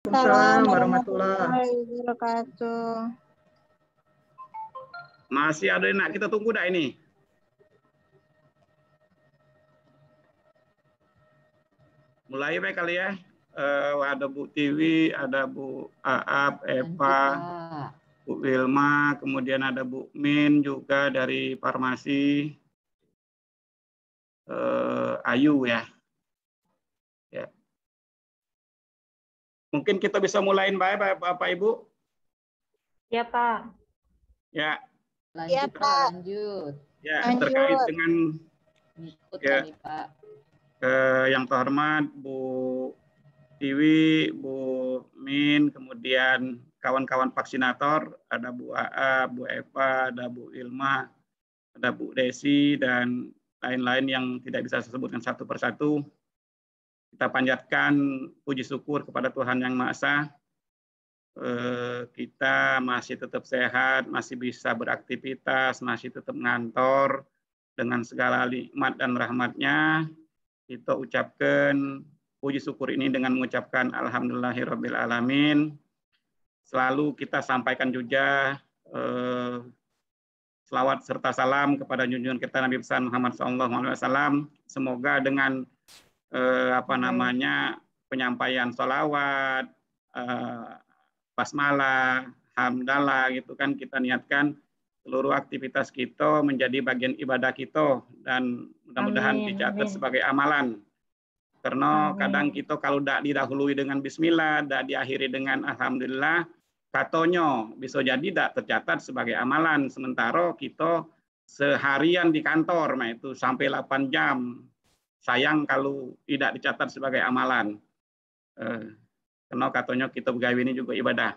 Waalaikumsalam Assalamualaikum warahmatullahi. warahmatullahi wabarakatuh. Masih ada nak kita tunggu dah ini. Mulai baik kali ya. Ada Bu Tiwi, ada Bu Aap, Eva, Bu Wilma, kemudian ada Bu Min juga dari Farmasi, Ayu ya. Ya. Mungkin kita bisa mulain Bapak Ibu. Ya Pak. Ya. Lanjut, Ya, Pak. Lanjut. Ya, Lanjut. terkait dengan Ikut ya, kami, Pak. yang terhormat Bu Tiwi, Bu Min, kemudian kawan-kawan vaksinator, ada Bu AA, Bu Eva, ada Bu Ilma, ada Bu Desi, dan lain-lain yang tidak bisa saya sebutkan satu persatu. Kita panjatkan puji syukur kepada Tuhan Yang Maha Esa. Kita masih tetap sehat, masih bisa beraktivitas, masih tetap ngantor dengan segala nikmat dan rahmatnya. Kita ucapkan puji syukur ini dengan mengucapkan alhamdulillahirabbil alamin. Selalu kita sampaikan juga selawat serta salam kepada junjungan kita Nabi besar Muhammad SAW. Semoga dengan penyampaian sholawat, basmalah, hamdalah gitu kan, kita niatkan seluruh aktivitas kita menjadi bagian ibadah kita dan mudah-mudahan dicatat sebagai amalan. Karena kadang kita kalau tidak didahului dengan bismillah, tidak diakhiri dengan alhamdulillah, katanya bisa jadi tidak tercatat sebagai amalan. Sementara kita seharian di kantor, nah itu sampai 8 jam. Sayang kalau tidak dicatat sebagai amalan. Karena katanya kita pegawai ini juga ibadah.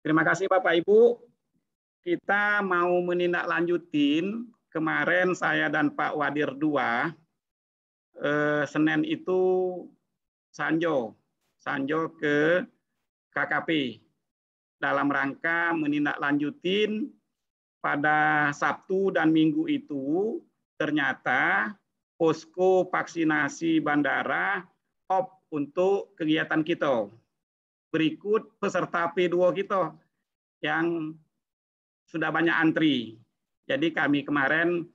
Terima kasih Bapak Ibu. Kita mau menindaklanjutin kemarin saya dan Pak Wadir 2 Senin itu Sanjo ke KKP dalam rangka menindaklanjutin pada Sabtu dan Minggu itu ternyata posko vaksinasi bandara off untuk kegiatan kita. Berikut peserta P2 kita yang sudah banyak antri. Jadi kami kemarin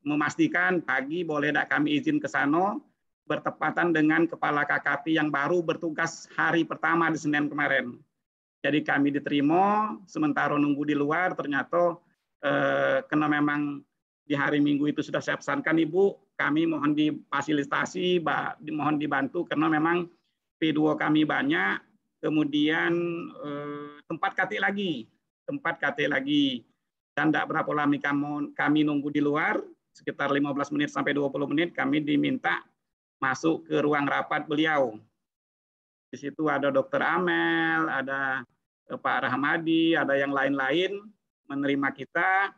memastikan pagi boleh tidak kami izin ke sana bertepatan dengan kepala KKP yang baru bertugas hari pertama di Senin kemarin. Jadi kami diterima, sementara nunggu di luar ternyata karena memang di hari Minggu itu sudah saya pesankan Ibu, kami mohon difasilitasi, mohon dibantu karena memang P2 kami banyak, kemudian tempat KT lagi, dan tidak berapa lama kami nunggu di luar, sekitar 15 menit sampai 20 menit kami diminta masuk ke ruang rapat beliau. Di situ ada Dr. Amel, ada Pak Rahmadi, ada yang lain-lain menerima kita.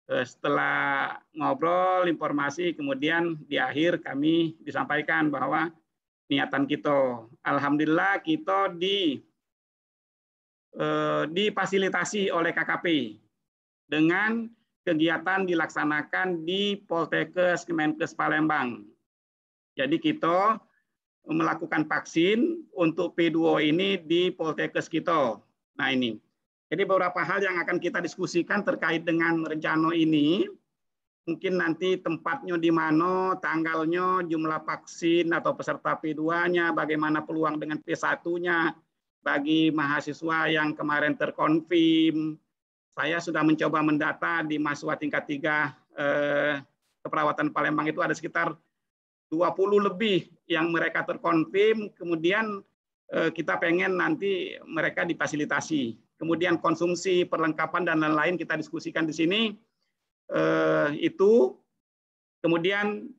Setelah ngobrol, informasi, kemudian di akhir kami disampaikan bahwa niatan kita, alhamdulillah kita difasilitasi oleh KKP dengan kegiatan dilaksanakan di Poltekkes Kemenkes Palembang. Jadi kita melakukan vaksin untuk P2 ini di Poltekkes kita. Nah ini, jadi beberapa hal yang akan kita diskusikan terkait dengan rencana ini. Mungkin nanti tempatnya di mana, tanggalnya, jumlah vaksin atau peserta P2-nya, bagaimana peluang dengan P1-nya, bagi mahasiswa yang kemarin terkonfirm. Saya sudah mencoba mendata di mahasiswa tingkat 3 keperawatan Palembang itu ada sekitar 20 lebih yang mereka terkonfirm, kemudian kita pengen nanti mereka difasilitasi. Kemudian konsumsi, perlengkapan, dan lain-lain kita diskusikan di sini. Itu kemudian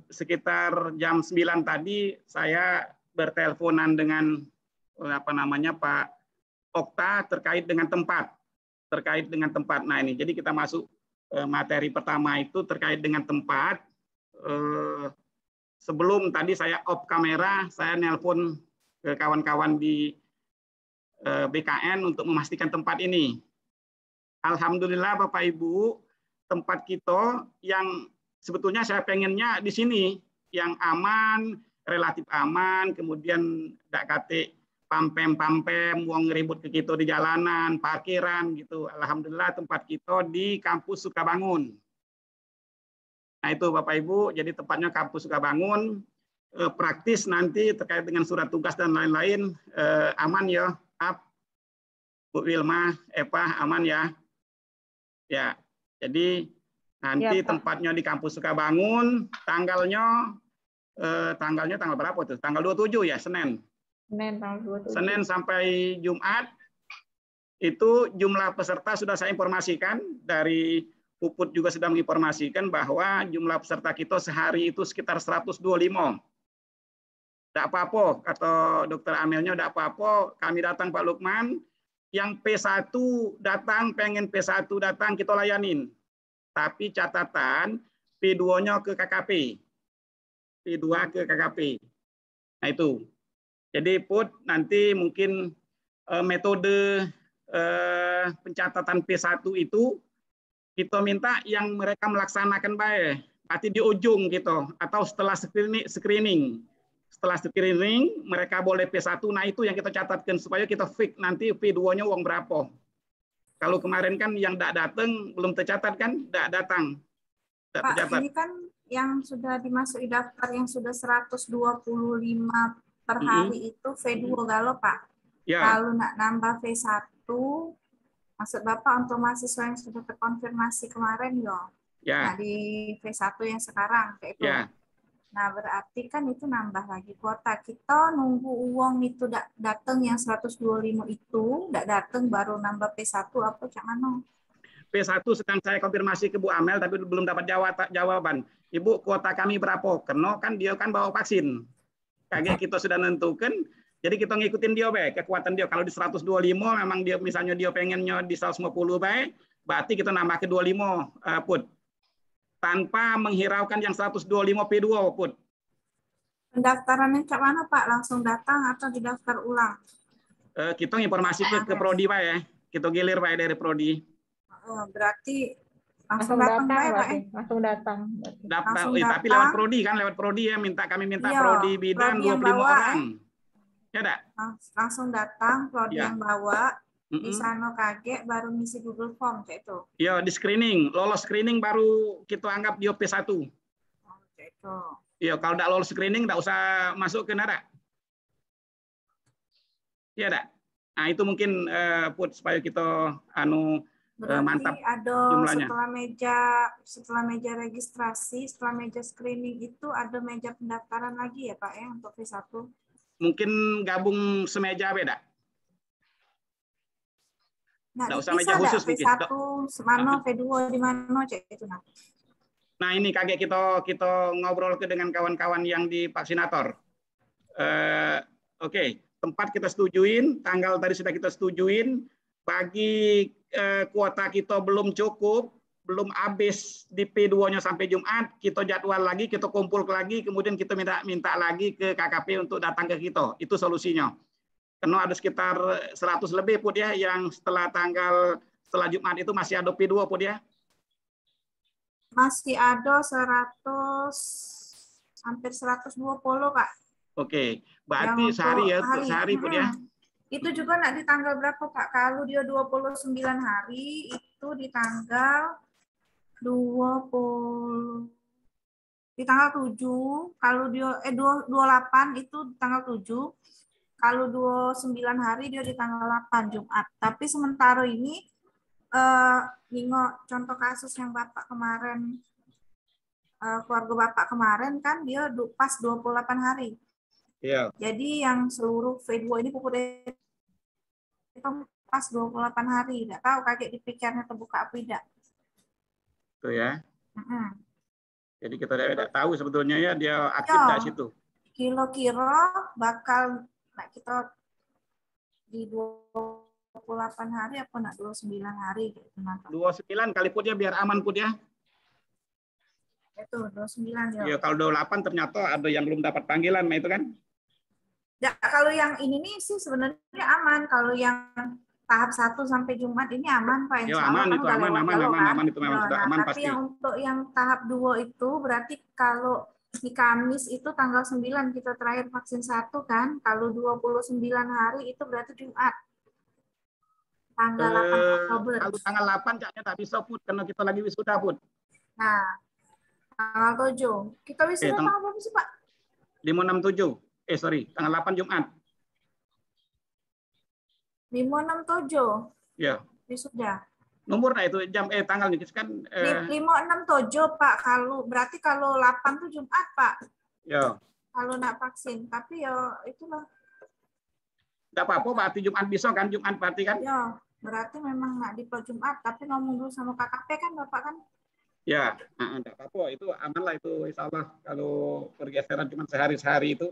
sekitar jam 9 tadi saya berteleponan dengan Pak Okta terkait dengan tempat. Nah ini, jadi kita masuk materi pertama itu terkait dengan tempat. Sebelum tadi saya off kamera, saya nelpon ke kawan-kawan di BKN untuk memastikan tempat ini. Alhamdulillah Bapak Ibu, tempat kita yang sebetulnya saya pengennya di sini, yang aman, relatif aman, kemudian tidak kate pampem wong ribut ke kita di jalanan, parkiran gitu. Alhamdulillah tempat kita di kampus Sukabangun. Nah itu Bapak Ibu, jadi tepatnya kampus Sukabangun. Praktis nanti terkait dengan surat tugas dan lain-lain aman ya, Bu Wilma, Eva aman ya. Ya, jadi nanti Ya, Pak. tempatnya di kampus Sukabangun, tanggalnya tanggal berapa tuh? Tanggal 27 ya, Senin. Senin tanggal 27. Senin sampai Jumat itu jumlah peserta sudah saya informasikan, dari Puput juga sudah menginformasikan bahwa jumlah peserta kita sehari itu sekitar 125. Tidak apa-apa, kata Dokter Amelnya, tidak apa-apa, kami datang Pak Lukman, yang P1 datang, pengen P1 datang, kita layanin. Tapi catatan P2-nya ke KKP. P2 ke KKP. Nah itu. Jadi Put, nanti mungkin metode pencatatan P1 itu kita minta yang mereka melaksanakan baik. Berarti di ujung gitu, atau setelah screening. Setelah screening, mereka boleh P1, nah itu yang kita catatkan supaya kita fix nanti P2-nya uang berapa. Kalau kemarin kan yang tidak datang, belum tercatat kan, tidak datang. Tidak Pak, tercatat. ini kan yang sudah dimasuki daftar yang sudah 125 per hari itu V2 galau Pak. Ya. Kalau nak nambah V1, maksud Bapak untuk mahasiswa yang sudah terkonfirmasi kemarin ya. Nah di V1 yang sekarang kayak itu. Ya. Nah, berarti kan itu nambah lagi kuota. Kita nunggu uang itu datang yang 125 itu, tidak datang baru nambah P1 apa cak mana? P1 sedang saya konfirmasi ke Bu Amel, tapi belum dapat jawaban. Ibu, kuota kami berapa? Karena kan dia kan bawa vaksin. Kayak kita sudah nentukan, jadi kita ngikutin dia baik, kekuatan dia. Kalau di 125 memang dia misalnya dia pengennya di 150 baik, berarti kita nambah ke 25 Put. Tanpa menghiraukan yang 125 P2 Put. Pendaftarannya cak mana Pak? Langsung datang atau didaftar ulang? Kita informasi ke Prodi Pak ya. Kita gilir Pak dari Prodi. Berarti langsung datang Pak ya? Langsung datang. Tapi lewat Prodi kan, lewat Prodi ya, kami minta iya, Prodi bidan 25 orang. Ya enggak? Langsung datang Prodi yang bawa. Di sana kaget baru ngisi Google Form kayak itu. Ya, di screening, lolos screening baru kita anggap dia P1. Oh, kayak itu. Iya, kalau tidak lolos screening tidak usah masuk ke nada. Iya, enggak? Nah, itu mungkin Put supaya kita mantap ada jumlahnya. Setelah meja registrasi, setelah meja screening itu ada meja pendaftaran lagi ya Pak ya untuk V1. Mungkin gabung semeja beda. Nah, nggak usah meja khusus P1 semana, V2 di mana cek itu nah. Nah ini kaget kita ngobrol dengan kawan-kawan yang di vaksinator. Oke, tempat kita setujuin, tanggal tadi sudah kita setujuin. Bagi kuota kita belum cukup, belum habis di P2-nya sampai Jumat, kita jadwal lagi, kita kumpul lagi, kemudian kita minta lagi ke KKP untuk datang ke kita. Itu solusinya. Karena ada sekitar 100 lebih Put ya, yang setelah Jumat itu masih ada P2 Put ya. Masih ada 100, hampir 120 Kak. Oke, berarti sehari Put ya. Itu juga nak di tanggal berapa Kak? Kalau dia 29 hari, itu di tanggal 20, di tanggal 7, kalau dia 28 itu di tanggal 7. Kalau 29 hari dia di tanggal 8 Jumat. Tapi sementara ini contoh kasus yang Bapak kemarin, keluarga Bapak kemarin kan dia pas 28 hari. Iya. Jadi yang seluruh V2 ini pupuk itu pas 28 hari. Tidak tahu kaget dipikirnya terbuka apa tidak. Itu ya. Jadi kita tidak tahu sebetulnya ya dia aktif dari situ. Kira-kira bakal kita di 28 hari apa nak 29 hari gitu. 29 kali Put ya biar aman Put ya. Itu 29 ya. Iya, kalau 28 ternyata ada yang belum dapat panggilan, itu kan? Ya, kalau yang ini nih sih sebenarnya aman. Kalau yang tahap 1 sampai Jumat ini aman Pak. Ya, aman itu aman itu memang sudah aman tapi pasti. Yang untuk yang tahap 2 itu berarti kalau Di Kamis itu tanggal 9 kita terakhir vaksin 1 kan. Kalau 29 hari itu berarti Jumat. Tanggal 8 Oktober. Kalau tanggal 8 kayaknya tak bisa Put karena kita lagi wisuda Put. Nah, tanggal 7. Kita wisuda tanggal berapa sih Pak? 567. Sorry, tanggal 8 Jumat. 567. Ya. Wisuda. Nomor itu jam tanggal nih kan 567 Pak. Kalau berarti kalau 8 tuh Jumat Pak. Ya. Kalau nak vaksin, tapi ya itulah. Enggak apa-apa berarti Jumat besok kan, Jumat berarti kan? Ya, berarti memang nak di Jumat, tapi ngomong dulu sama KKP kan Bapak kan? Ya, enggak apa-apa, itu aman lah itu insya Allah kalau pergeseran cuma sehari-sehari itu.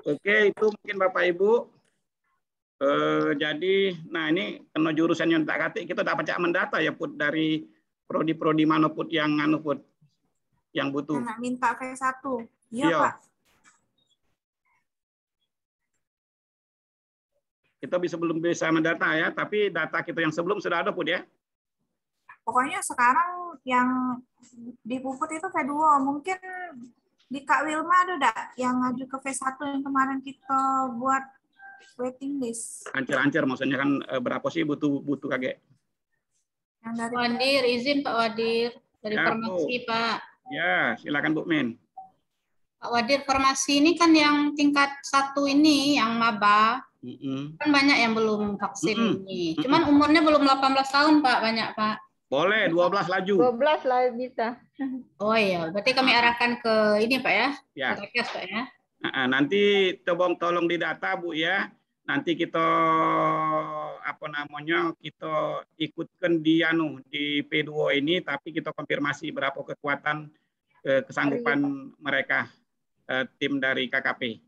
Oke, itu mungkin Bapak Ibu. Jadi, nah ini karena jurusan yang tak katik, kita dapat cak mendata ya Put dari prodi-prodi mana Put yang anu Put yang butuh. Nak minta V1. Iya Iya. Pak. Kita belum bisa mendata ya, tapi data kita yang sebelum sudah ada Put ya. Pokoknya sekarang yang di Puput itu V2. Mungkin di Kak Wilma ada enggak yang ngaju ke V1 yang kemarin kita buat waiting list? Ancer-ancer maksudnya kan berapa sih butuh kaget? Yang dari Wadir, izin Pak Wadir dari Ya, farmasi Bu. Pak. Ya, silakan Bu Min. Pak Wadir, farmasi ini kan yang tingkat 1 ini yang maba. Kan banyak yang belum vaksin ini. Cuman umurnya belum 18 tahun Pak, banyak Pak. Boleh 12 laju. 12 lah bisa. Oh iya, berarti kami arahkan ke ini Pak ya. Ya. Ke TKS Pak ya. Nanti tolong didata Bu ya. Nanti kita kita ikutkan di P2 ini, tapi kita konfirmasi berapa kekuatan kesanggupan mereka tim dari KKP.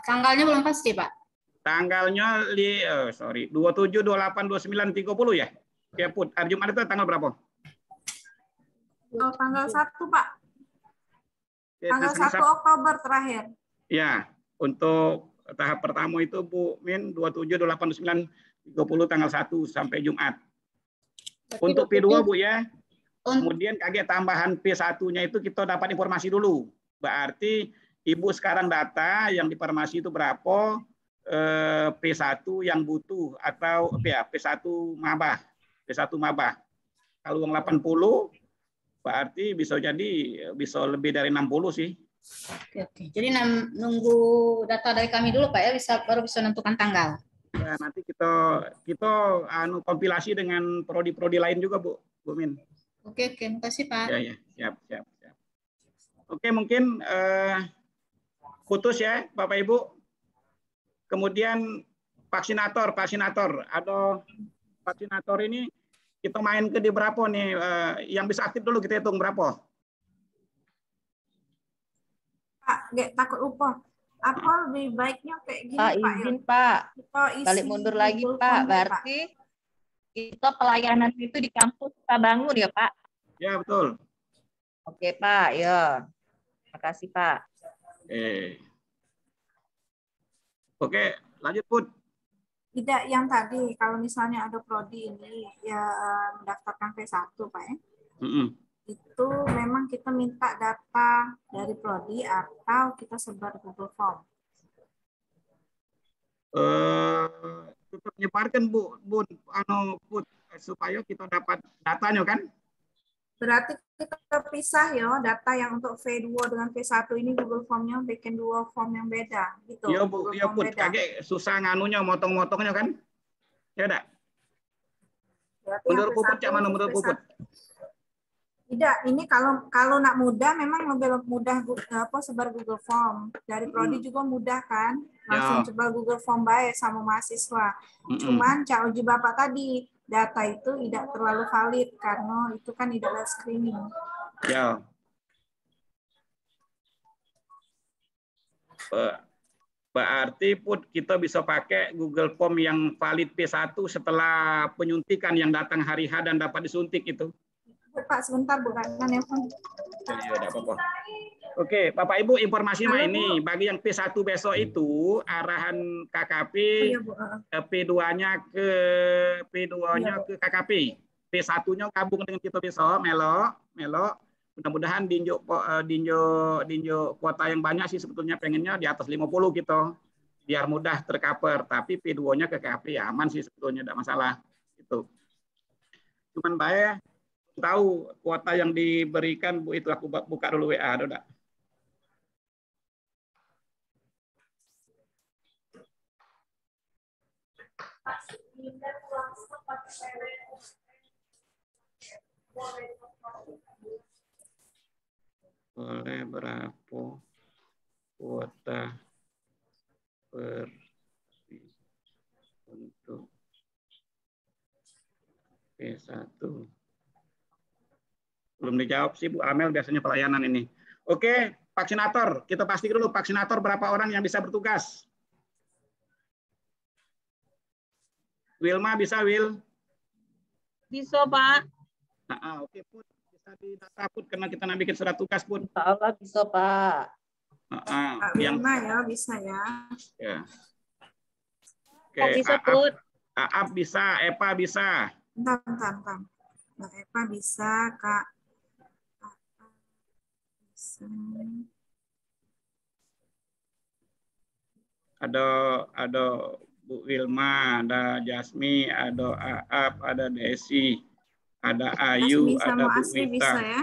Tanggalnya belum pasti Pak. Tanggalnya 27, 28, 29, 30 ya. Ya Put, hari Jumat itu tanggal berapa? tanggal 1 Pak. Ya, Tanggal 1 Oktober terakhir. Ya, untuk tahap pertama itu Bu Min 27, 28, 29, 30 tanggal 1 sampai Jumat. Untuk P2 Bu ya. Kemudian kaget tambahan P1-nya itu kita dapat informasi dulu. Berarti Ibu sekarang data yang di farmasi itu berapa P1 yang butuh atau P1 mabah. P1 mabah. Kalau uang 80 berarti bisa lebih dari 60 sih. Oke. Jadi nunggu data dari kami dulu Pak ya, baru bisa menentukan tanggal. Ya, nanti kita kompilasi dengan prodi-prodi lain juga Bu Min. Oke, terima kasih Pak. Ya, siap. Oke, mungkin putus ya Bapak Ibu. Kemudian vaksinator. Ada vaksinator ini kita main ke di berapa nih? Yang bisa aktif dulu kita hitung berapa? Pak, takut lupa. Apa lebih baiknya kayak gini Pak, Pak? izin Pak. Kita isi Balik mundur lagi Google Pak. Form, Berarti kita pelayanan itu di kampus kita bangun ya Pak? Ya, betul. Oke Pak, ya. Terima kasih Pak. Oke, lanjut Put. Tidak yang tadi, kalau misalnya ada prodi ini ya mendaftarkan V1 Pak ya. Itu memang kita minta data dari prodi atau kita sebar Google Form. Tetap menyebarkan Bu, Put, supaya kita dapat datanya kan? Berarti kita pisah ya data yang untuk V2 dengan V1 ini Google Form-nya bikin 2 form yang beda gitu. Iya Bu, iya Put, kaget susah nganunya motong-motongnya kan? Ya enggak? Menurut Puput cak mana menurut Puput? Tidak, ini kalau nak mudah memang lebih mudah sebar Google Form. Dari prodi juga mudah kan? Langsung sebar Google Form baik sama mahasiswa. Cuman cak uji Bapak tadi data itu tidak terlalu valid karena itu kan tidak ada screening. Ya. Berarti Put kita bisa pakai Google Form yang valid P1 setelah penyuntikan yang datang hari H dan dapat disuntik itu. Pak, sebentar bukan nelfon. Ya, tidak apa-apa. Oke, Bapak Ibu informasinya ini bagi yang P1 besok itu arahan KKP P2-nya ke KKP. P1-nya gabung dengan kita besok, Melo. Mudah-mudahan dinjo kuota yang banyak sih sebetulnya pengennya di atas 50 gitu. Biar mudah tercover, tapi P2-nya ke KP ya aman sih sebetulnya, tidak masalah. Itu. Cuman baik tahu kuota yang diberikan Bu, itu aku buka dulu WA, ada enggak? Boleh berapa kuota per untuk P1? Belum dijawab sih Bu Amel, biasanya pelayanan ini. Oke, vaksinator. Kita pastikan dulu vaksinator berapa orang yang bisa bertugas. Wilma bisa, Wil? Bisa, Pak. Nah, oke, Put. Bisa didata, Put, karena kita nak bikin surat tugas, Put. Insya Allah bisa, Pak. Pak Wilma ya, bisa ya. Ya. Oke, Bisa, Put. Aap bisa, Epa bisa. Bentar. Mbak Eva bisa, Kak. Bisa. Ada Bu Wilma, ada Jasmi, ada Aap, ada Desi, ada Ayu, Jasmi ada sama Bu Asri Wita. bisa ya?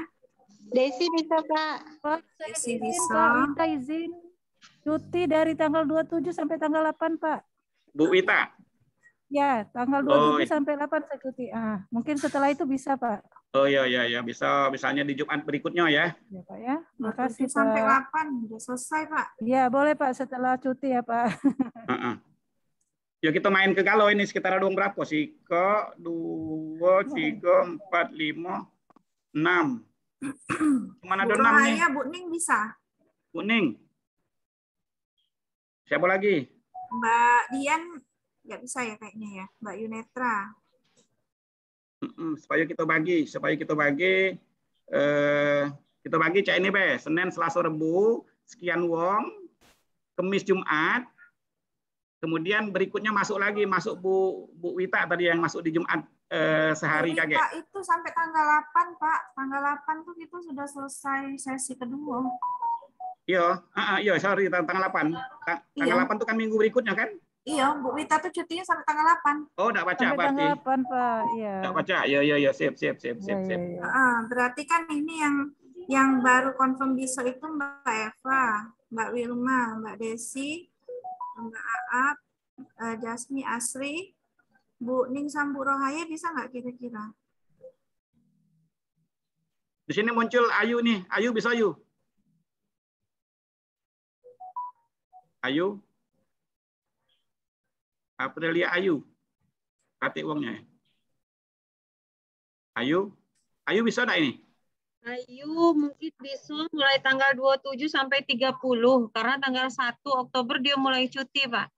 Desi bisa, Pak. Desi Izin, bisa. Pak, Wita izin cuti dari tanggal 27 sampai tanggal 8, Pak. Bu Wita. Ya, tanggal 27 sampai 8 saya cuti. Mungkin setelah itu bisa, Pak. Oh iya, bisa misalnya di Jumat berikutnya ya. Ya, Pak ya. Makasih, 7 sampai Pak. 8 udah selesai, Pak. Ya, boleh, Pak, setelah cuti ya, Pak. Yuk kita main ke galau ini sekitar ada berapa sih? 2, 3, 4, 5, 6. Cuman ada 6 nih. Bu Ning bisa. Bu Ning. Siapa lagi? Mbak Dian nggak bisa ya kayaknya ya. Mbak Yunetra. Supaya kita bagi cak ini be, Senin, Selasa, Rebu, sekian wong, Kemis, Jumat, kemudian berikutnya masuk Bu Wita tadi yang masuk di Jumat sehari Bu Wita kaget. itu sampai tanggal 8, Pak. Tanggal 8 tuh itu sudah selesai sesi kedua. Iya, sorry, tanggal 8. Tanggal 8 itu kan minggu berikutnya kan? Iya, Bu Wita tuh cutinya sampai tanggal 8. Oh, enggak baca Sampai berarti. tanggal 8, Pak. Iya. Enggak baca. Iya, siap. Berarti kan ini yang baru confirm bisa itu Mbak Eva, Mbak Wilma, Mbak Desi, Mbak Aap, Jasmi, Asri, Bu Ning, sama Bu Rohaya bisa nggak kira-kira? Di sini muncul Ayu nih. Ayu bisa, Ayu? Ayu? Aprilia Ayu. Katik uangnya. Ayu? Ayu bisa enggak ini? Ayu mungkin bisa mulai tanggal 27 sampai 30 karena tanggal 1 Oktober dia mulai cuti, Pak.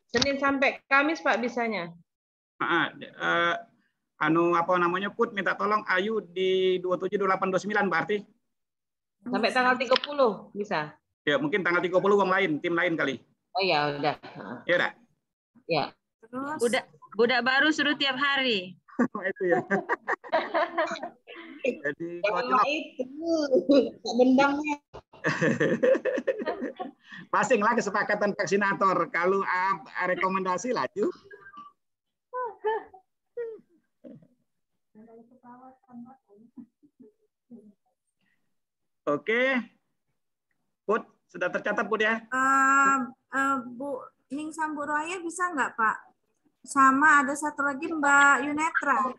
Senin sampai Kamis, Pak, bisanya. Put minta tolong Ayu di 27, 28, 29 berarti. Sampai tanggal 30 bisa. Ya, mungkin tanggal 30 uang lain, tim lain kali. Oh ya udah. Ya udah. Ya. Terus Budak baru suruh tiap hari. Itu ya. Jadi itu bendangnya. Pasinglah kesepakatan vaksinator. Kalau rekomendasi laju. Oke. Put, sudah tercatat Put ya? Bu Ning sama Bu Rohaya bisa nggak, Pak? Sama ada satu lagi Mbak Yunetra.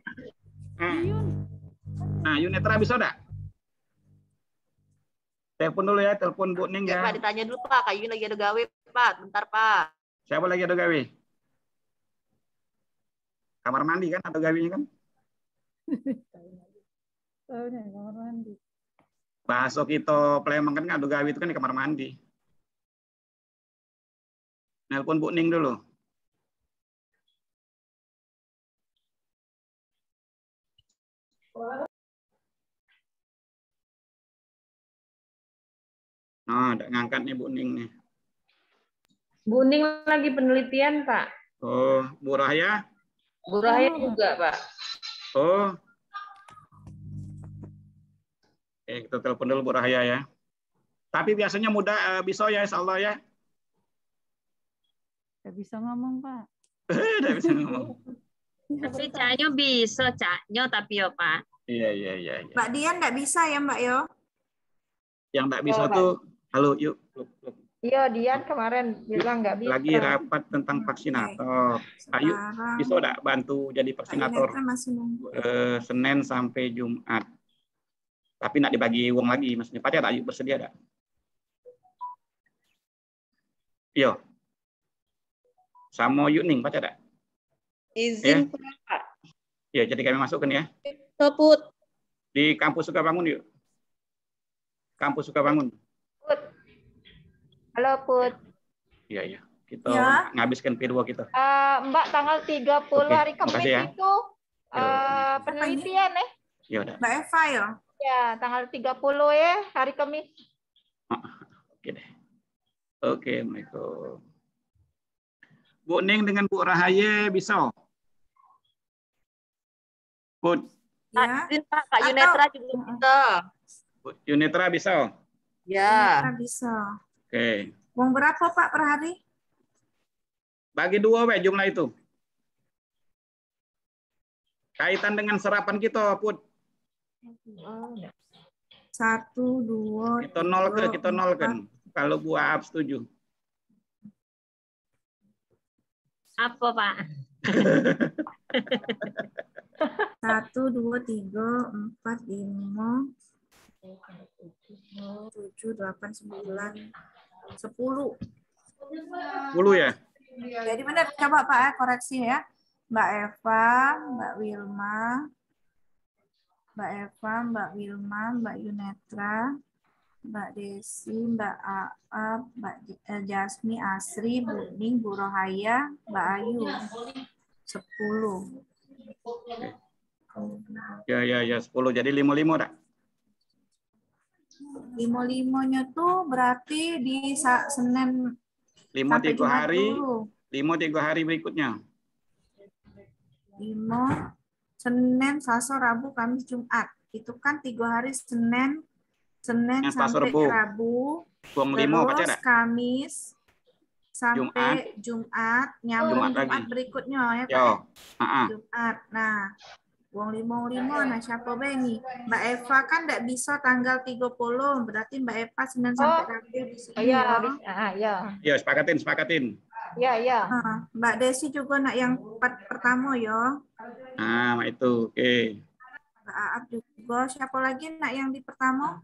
Nah, Yunetra bisa enggak? Telepon dulu ya, telepon Bu Ning ya. Pak, ditanya dulu, Pak. Kayu lagi ada gawe, Pak. Bentar, Pak. Siapa lagi ada gawe? Kamar mandi kan ada gawenya kan? Kamar mandi. Bahasa kita Palembang kan ada gawe itu kan di kamar mandi. Nelpon Bu Ning dulu. Nah, ada ngangkat nih Bu Ning nih. Bu Ning lagi penelitian, Pak. Oh, Bu Rahaya? Bu Rahaya juga, Pak. Oh, Kita telepon dulu Bu Rahaya ya. Tapi biasanya mudah bisa ya, insya Allah ya. Nggak bisa ngomong, Pak. Nggak bisa ngomong. Tapi Caknyo bisa, Caknyo tapi ya Pak. Iya. Mbak Dian nggak bisa ya Mbak Yo? Yang nggak bisa tuh, halo yuk. Iya, Dian kemarin bilang nggak bisa. Lagi rapat tentang vaksinator. Ayo, bisa nggak bantu jadi vaksinator Senin sampai Jumat? Tapi nggak dibagi uang lagi, maksudnya. Pak ada, ayo bersedia ada? Iya. Sama Yuning, Pak ada? Izin ya? Pak. Ya, jadi kami masukkan ya. Put. Di kampus Sukabangun yuk. Kampus Sukabangun. Put. Halo Put. Iya. Kita ngabiskan P2 kita. Mbak tanggal 30 hari Kamis ya. itu penelitian Ya udah. Mbak Eva ya? Ya, tanggal 30 ya hari Kamis. Oke deh. Oke, Assalamualaikum. Bu Ning dengan Bu Rahaye bisa? Put. Ya. Pak Yunetra juga bisa. Bu Yunetra bisa? Ya. Yunetra bisa. Oke. Uang berapa Pak per hari? Bagi 2 jumlah itu. Kaitan dengan serapan kita, Put. 1, 2, kita nolkan. Kalau Bu Aap setuju. Apa Pak? 1, 2, 3, 4, 5, 7, 8, 9, 10. 10 ya? Jadi benar, coba Pak koreksi ya. Mbak Eva, Mbak Wilma, Mbak Yunetra, Mbak Desi, Mbak Aap, Mbak Jasmi, Asri, Bu Ning, Bu Rohaya, Mbak Ayu. 10. Ya, 10. Jadi 55 dah. 55-nya tuh berarti di Senin 5 3 hari. 5 3 hari berikutnya. 5 Senin, Selasa, Rabu, Kamis, Jumat. Itu kan 3 hari Senin sampai Rabu. Terus Kamis sampai Jumat, nyambung Jumat berikutnya ya Pak. Jumat. Nah, uang 5 nah siapa bengi? Mbak Eva kan enggak bisa tanggal 30, berarti Mbak Eva Senin sampai Rabu di sini. Iya, sepakatin. Iya. Mbak Desi juga nak yang pertama ya. Nah, itu. Oke. Mbak Aap juga. Siapa lagi nak yang di pertama?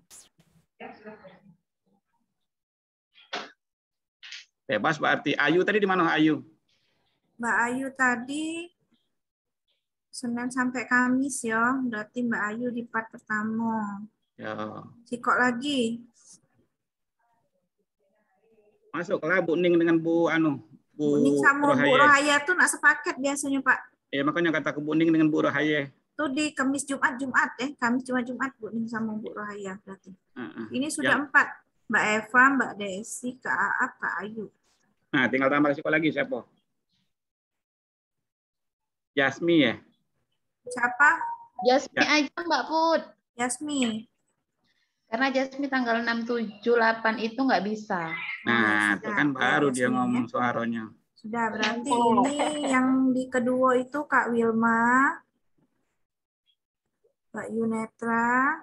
Bebas berarti. Ayu tadi di mana Ayu? Mbak Ayu tadi Senin sampai Kamis ya. Berarti Mbak Ayu di part pertama. Ya. Sikok lagi. Masuklah Bu Ning dengan Bu Ning sama Bu Rohaya tuh nak sepaket biasanya Pak. Ya makanya kata ke Bu Ning dengan Bu Rohaya. Itu di Kamis Jumat Kamis Jumat Bu Ning sama Bu Rohaya berarti. Ini sudah 4. Mbak Eva, Mbak Desi, Kak Aap, Kak Ayu. Nah, tinggal tambah siapa lagi siapa? Jasmi ya? Siapa? Jasmi aja Mbak Put. Jasmi. Karena Jasmi tanggal 6, 7, 8 itu nggak bisa. Nah, itu kan baru dia ngomong suaranya. Sudah, berarti ini yang di kedua itu Kak Wilma, Mbak Yunetra,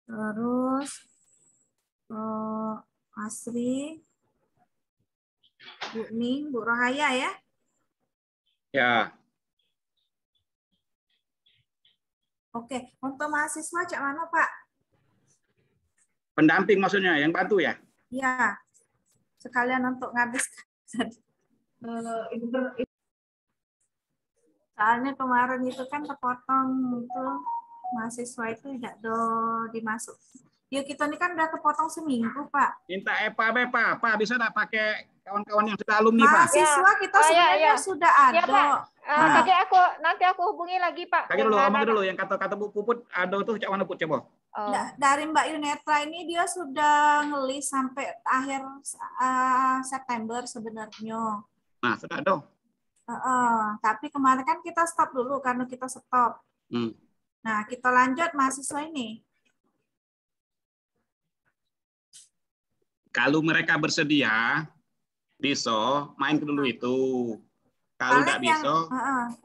terus Asri, Bu Ning, Bu Rohaya ya? Ya. Oke, untuk mahasiswa cak mana Pak? Pendamping maksudnya, yang bantu ya? Iya, sekalian untuk ngabiskan. Soalnya kemarin itu kan kepotong itu mahasiswa itu tidak dimasuk. Yuk kita ini kan udah kepotong seminggu Pak. Minta Pak bisa nggak pakai kawan-kawan yang sudah alumni Pak? Mahasiswa kita sebenarnya sudah ada. Ya, Pak. Nanti aku hubungi lagi Pak. Kakek dulu, ngomong dulu yang kata-kata Bu Puput ada tuh cak mana Put coba. Dari Mbak Yunetra ini dia sudah ngelis sampai akhir September sebenarnya. Nah, sudah dong. Tapi kemarin kan kita stop dulu karena kita stop. Nah, kita lanjut mahasiswa ini. Kalau mereka bersedia, bisa main dulu itu. Kalau tidak bisa,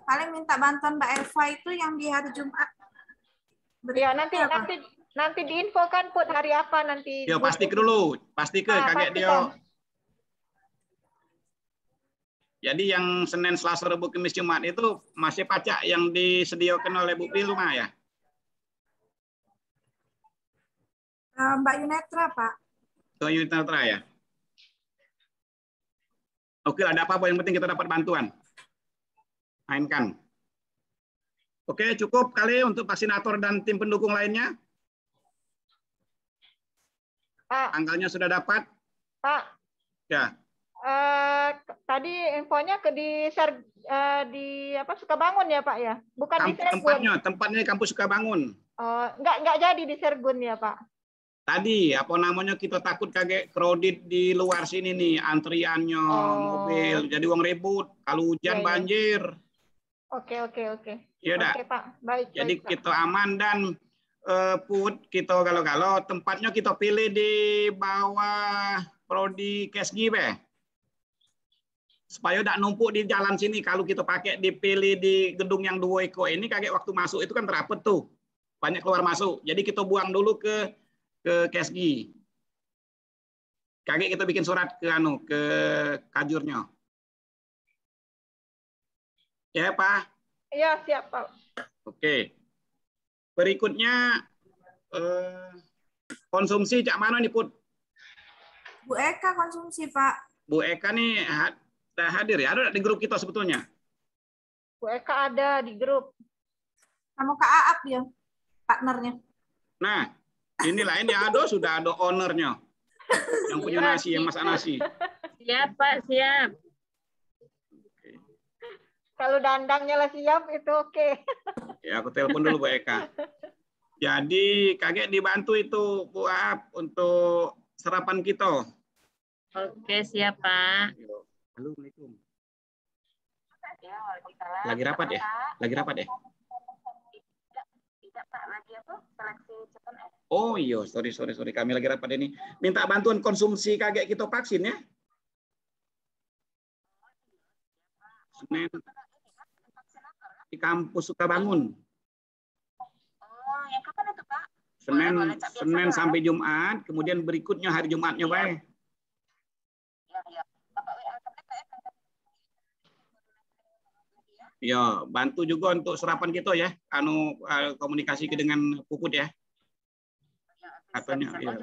paling minta bantuan Mbak Eva itu yang di hari Jumat. Ya, nanti diinfokan Put hari apa nanti. Yo pasti dulu, pasti ke kaget dia. Jadi yang Senin, Selasa, Rabu, Kamis, Jumat itu masih pacak yang disediakan oleh Bu Pilma ya? Mbak Yunetra, Pak. Mbak Yunetra ya? Oke, ada apa-apa yang penting kita dapat bantuan. Mainkan. Oke, cukup kali untuk vaksinator dan tim pendukung lainnya? Pak. Tanggalnya sudah dapat? Pak. Ya. Tadi infonya di Sukabangun ya Pak ya? Bukan di Sergun. Tempatnya kampus Sukabangun. Oh, nggak jadi di Sergun ya Pak? Tadi apa namanya kita takut kaget crowded di luar sini nih antriannya mobil jadi uang ribut kalau hujan banjir. Oke. Iya dah. Oke Pak, baik. Jadi kita aman dan Put kita kalau tempatnya kita pilih di bawah prodi Kesgi be. Supaya tidak numpuk di jalan sini kalau kita pakai dipilih di gedung yang 2 eko ini kaget waktu masuk itu kan terapet tuh. Banyak keluar masuk. Jadi kita buang dulu ke Kesgi. Kaget kita bikin surat ke kajurnya. Ya, Pak? Iya, siap, Pak. Oke. Berikutnya konsumsi cak mana nih, Put? Bu Eka konsumsi, Pak. Bu Eka nih sudah hadir ya? Ada di grup kita sebetulnya? Bu Eka ada di grup. Sama Kak Aap ya, partnernya. Nah, inilah ini sudah ada ownernya. Yang punya nasi, yang masak nasi. Siap, Pak, siap. Kalau dandangnya lah siap, itu oke. Ya, aku telepon dulu Bu Eka. Jadi, kaget dibantu itu Bu Aap untuk sarapan kita. Oke, siap, Pak. Assalamualaikum. Lagi rapat ya? Lagi rapat ya? Tidak, Pak. Lagi apa? Seleksi chicken egg. Oh iya, sorry. Kami lagi rapat ini. Minta bantuan konsumsi kaget kita vaksin ya? Senin di kampus Sukabangun. Oh, yang kapan itu, Pak? Senin sampai Jumat, kemudian berikutnya hari Jumatnya, Pak. Ya. Bapak WA ke mereka ya. Ya, bantu juga untuk serapan kita ya. Komunikasi dengan Puput ya. Katanya ya.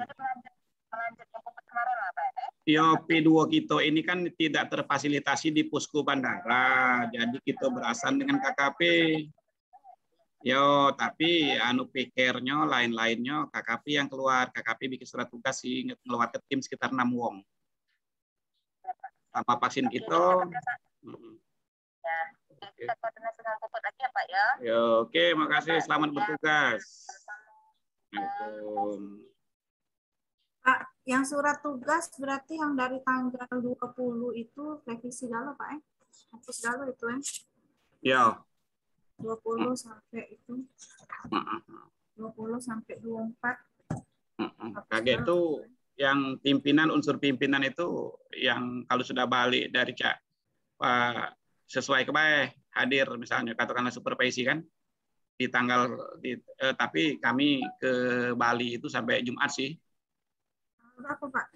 Ya, P2 kita ini kan tidak terfasilitasi di Pusko Bandara. Jadi kita berasal dengan KKP. Yo, tapi pikirnya lain-lainnya KKP yang keluar. KKP bikin surat tugas sih ngeluar ke tim sekitar 6 wong. Tanpa vaksin kita. Ya, kita koordinasi dengan Puput lagi ya, Pak ya. Ya, oke, makasih. Selamat bertugas. Assalamualaikum. Pak, yang surat tugas berarti yang dari tanggal 20 itu revisi galau, Pak. Hapus galau itu Ya. 20 sampai itu. 20 sampai 24. Kaget itu yang pimpinan, unsur pimpinan itu yang kalau sudah balik dari Pak sesuai kebaik hadir misalnya katakanlah supervisi kan di tanggal tapi kami ke Bali itu sampai Jumat sih. Berapa, Pak?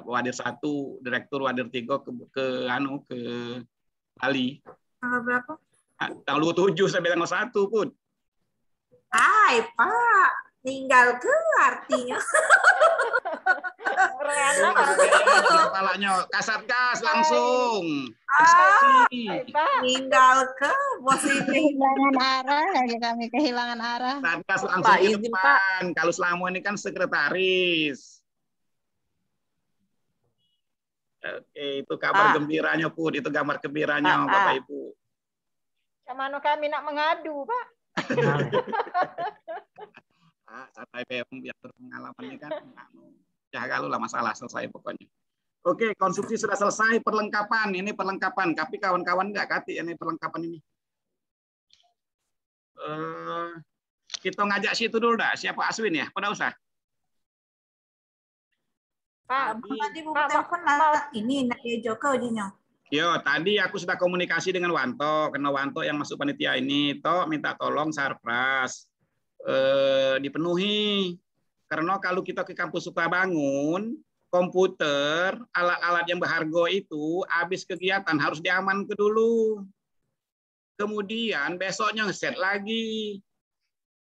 Wadir 1, direktur Wadir 3 ke Bali. Tanggal berapa? Tanggal 27 sampai tanggal 1 pun. Pak, tinggal ke artinya. Kepalanya Kasatgas langsung. Tinggal ke bos ini. Kehilangan arah, kami kehilangan arah. Kasatgas langsung Pak, ke izin, depan. Kalau selama ini kan sekretaris. Oke, itu kabar gembiranya Put, itu gambar gembiranya Bapak Ibu. Kemana kami nak mengadu, Pak? Santai biar berpengalaman ini kan. Ya kalau lah masalah selesai pokoknya. Oke, konsumsi sudah selesai, perlengkapan. Ini perlengkapan, tapi kawan-kawan nggak kati ini perlengkapan ini. Kita ngajak situ dulu dah. Siapa Aswin ya? Pada usah. Pak, tadi buku telepon ini Joko Jinyo. Yo, tadi aku sudah komunikasi dengan Wanto, karena Wanto yang masuk panitia ini, toh minta tolong Sarpras dipenuhi. Karena kalau kita ke kampus Sukabangun, komputer, alat-alat yang berharga itu habis kegiatan harus diamankan dulu. Kemudian besoknya ngeset lagi,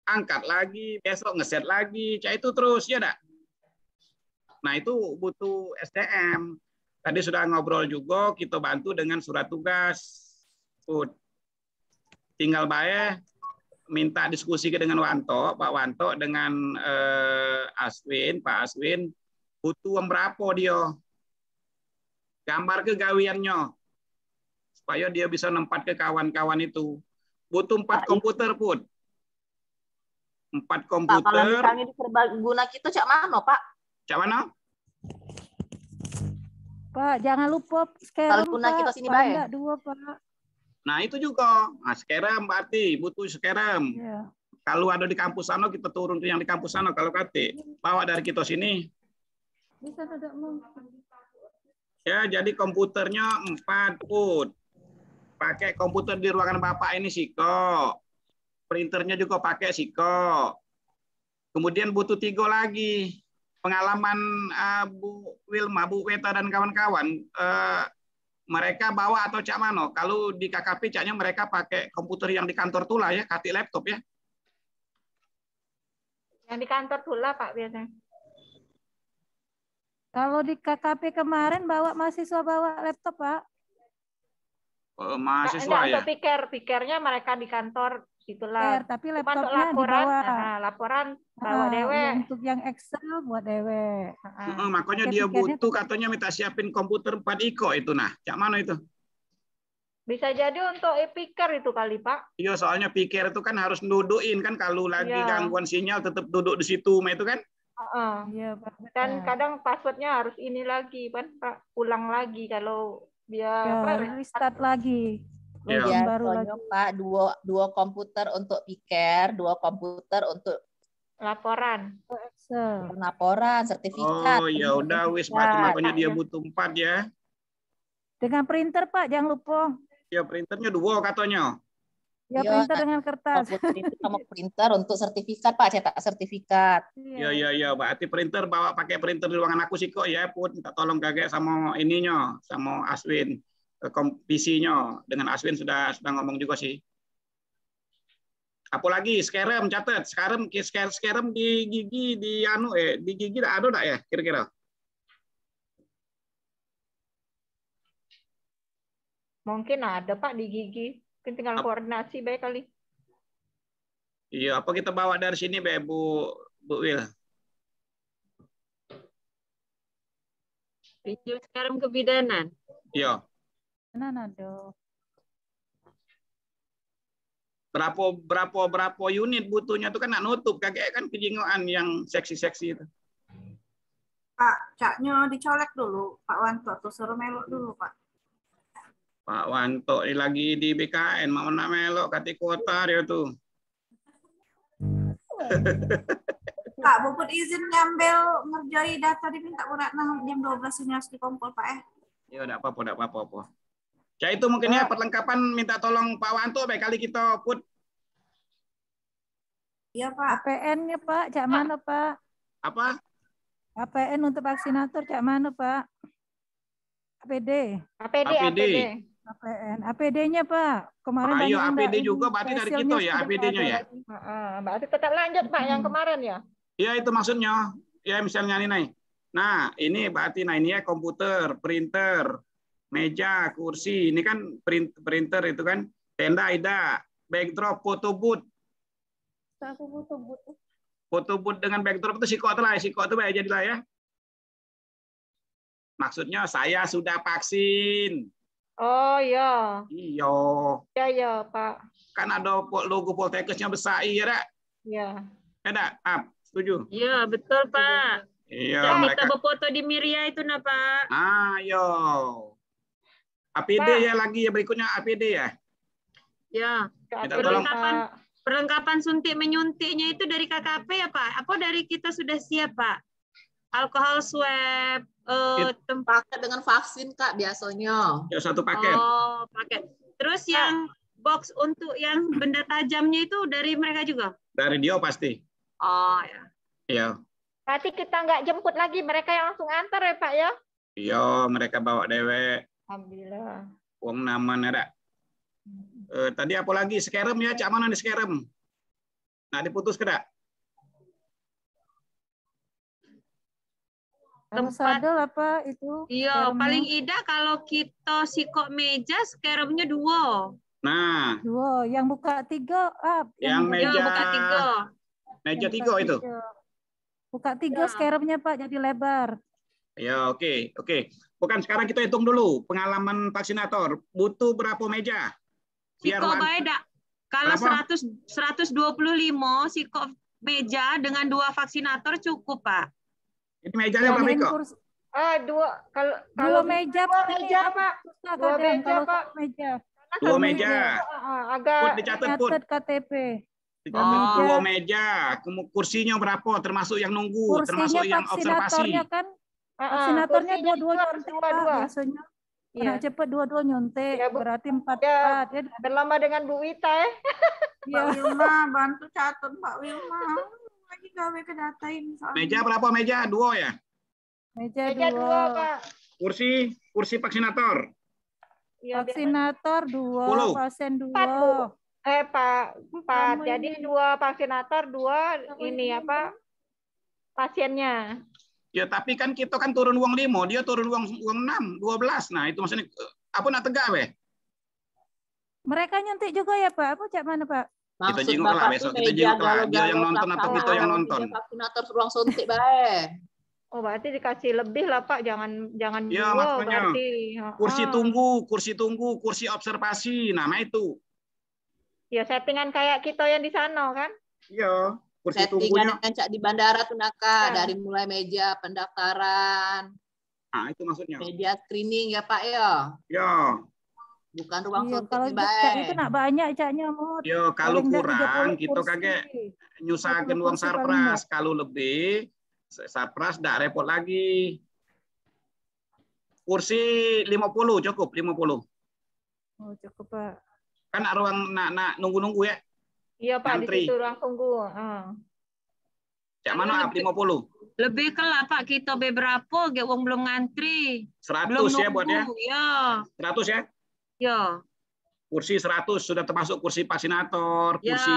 angkat lagi, besok ngeset lagi, cah itu terus ya dak. Nah itu butuh SDM. Tadi sudah ngobrol juga, kita bantu dengan surat tugas. Tinggal bae minta diskusi dengan Wanto, Pak Wanto dengan Aswin, Pak Aswin, butuh berapa dia. Gambar kegawiannya. Supaya dia bisa nempat ke kawan-kawan itu. Butuh 4 komputer, Put. 4 komputer. Pak, kalau misalnya di serbaguna kita cak mana, Pak? Cak mana? Pak, jangan lupa sekarang Kalau kita sini baik. 2, Pak. Nah, itu juga. Nah, sekarang berarti butuh sekarang. Ya. Kalau ada di kampus sana, kita turun ke yang di kampus sana. Kalau kate, bawa dari kita sini. Bisa tidak mungkin. Ya, jadi komputernya 4, Put. Pakai komputer di ruangan Bapak ini Siko. Printernya juga pakai Siko. Kemudian butuh 3 lagi. Pengalaman Bu Wilma, Bu Weta dan kawan-kawan, mereka bawa atau cak mano? Kalau di KKP caknya mereka pakai komputer yang di kantor tula ya, kati laptop ya. Yang di kantor tula Pak biasanya. Kalau di KKP kemarin mahasiswa bawa laptop, Pak. Mahasiswa ya. Pikirnya mereka di kantor itulah. Tapi laptopnya laporan, dibawa. Laporan bawa dewe. Untuk yang Excel buat dewe. Makanya dia butuh katanya minta siapin komputer 4 IKO itu nah. Cak mana itu? Bisa jadi untuk e-picker itu kali Pak. Iya, soalnya pikir itu kan harus dudukin kan kalau lagi gangguan sinyal tetap duduk di situ, itu kan? Iya, Pak. Dan kadang passwordnya harus ini lagi kan Pak, ulang lagi kalau dia restart lagi. Ya, soalnya Pak, 2 komputer untuk piker, 2 komputer untuk laporan. Laporan, sertifikat. Oh, ya udah wis berarti makanya dia butuh 4 ya. Dengan printer, Pak, jangan lupa. Ya, printernya 2 katanya. Ya, printer dengan kertas. Sama printer untuk sertifikat, Pak, cetak sertifikat. Ya, berarti printer bawa pakai printer di ruangan aku sih kok ya, Put. Minta tolong kakek sama ininya, sama Aswin. PC-nya dengan Aswin sudah ngomong juga sih. Apalagi sekarang catat, sekarang di gigi di gigi ada enggak ya kira-kira? Mungkin ada Pak di gigi. Mungkin tinggal koordinasi baik kali. Iya, apa kita bawa dari sini, Bu Wil? Pinjam sekarang kebidanan. Iya. Ada. Berapa unit butuhnya itu kan nak nutup kakek kan kejingoan yang seksi-seksi itu. Pak, caknya dicolek dulu, Pak Wanto tuh suruh melok dulu, Pak. Pak Wanto ini lagi di BKN, mau nak melok kati kota dia tuh. Pak, Buput izin ngambil ngerjai data diminta urat jam 12 ini harus dikumpul, Pak. Ya udah apa-apa. Ya itu mungkin ya perlengkapan minta tolong Pak Wanto baik kali kita put. Iya, Pak. APN-nya, Pak, cak mana, Pak? Apa? APN untuk vaksinator cak mana, Pak? APD. APN. APD-nya, Pak. Kemarin Ayo APD juga berarti dari kita ya, APD-nya ya. Berarti tetap lanjut, Pak, yang kemarin ya. Iya, itu maksudnya. Ya misalnya ini. Nah, ini berarti ini ya komputer, printer, meja, kursi. Ini kan printer itu kan, tenda ada, backdrop, foto booth. Foto booth dengan backdrop itu siko itu baik jadilah ya. Maksudnya saya sudah vaksin. Oh iya. Iya, Pak. Kan ada logo Poltekkesnya besar iya, Dak? Iya. Ada, setuju? Iya, betul, Pak. Iya, mereka berfoto di Miria itu nah, Pak. Ayo. APD Pak. Ya lagi ya berikutnya APD ya. Ya. Minta tolong Perlengkapan suntik menyuntiknya itu dari KKP ya Pak? Apa dari kita sudah siap Pak? Alkohol swab, paket dengan vaksin Kak biasanya. Ya, satu paket. Oh, paket. Terus yang box untuk yang benda tajamnya itu dari mereka juga? Dari dia pasti. Oh ya. Iya. Berarti kita nggak jemput lagi, mereka yang langsung antar ya Pak ya? Iya, mereka bawa dewek. Alhamdulillah. Uang naman ada. Tadi apa lagi? Skerem ya, Cak mana di skerem? Nah, diputus ke dak? Sadel apa itu? Iya, paling ida kalau kita sikok meja skeremnya 2. Nah. 2, yang buka 3 Yang meja buka 3. Meja 3 itu. Buka 3 skeremnya Pak, jadi lebar. Ya, oke. Bukan, sekarang kita hitung dulu pengalaman vaksinator. Butuh berapa meja? Sikok beda. Kalau 125 sikok meja dengan 2 vaksinator cukup, Pak. Ini mejanya berapa kok? 2 kalau meja, 2 meja, Pak. 2 meja, Pak. 2 meja. Agak dicatat KTP. Dicatat 2 meja. Kursinya berapa? Termasuk yang nunggu, termasuk yang observasi. Kan vaksinatornya 2 biasanya. Karena cepat 2 nyontek, ya, berarti 4. Ya, berlama dengan Bu Wita ya. Mbak Wilma, bantu catat Mbak Wilma. Lagi gawe kedatain. Meja berapa meja? 2 ya? Meja 2, Pak. Kursi vaksinator. Ya, vaksinator 2, pasien 2. Pak, 4. Jadi 2 vaksinator, 2 ini apa? Pasiennya. Ya, tapi kan kita kan turun uang 5, dia turun uang 6, 12. Nah, itu maksudnya apa nak tegak, weh? Mereka nyuntik juga ya, Pak? Apa cak mana, Pak? Kita jenguk lah besok, kita jenguk lah. Dia yang nonton atau kita yang nonton? Vaksinator ruang suntik baik. Oh, berarti dikasih lebih lah, Pak. Jangan ya, 2 berarti. Kursi tunggu, kursi observasi. Nama itu. Ya, settingan kayak kita yang di sana kan? Iya. Settingan yang Cak di bandara tuh Naka, dari mulai meja pendaftaran. Nah, itu maksudnya. Meja screening ya Pak ya. Ya. Bukan ruang suntik kalau itu nak banyak Caknya mau. Yo, kalau kurang kita kagak nyusahakan uang sarpras. Kalau lebih sarpras enggak repot lagi. Kursi 50 cukup, 50. Oh, cukup, Pak. Kan ruang nak nunggu-nunggu ya. Iya Pak, di situ ruang tunggu. Cak mana 50? Lebih ke lah Pak, kita beberapa gak uang belum ngantri. 100 belum ya buat ya? Ya. 100 ya? Ya. Kursi 100 sudah termasuk kursi vaksinator, kursi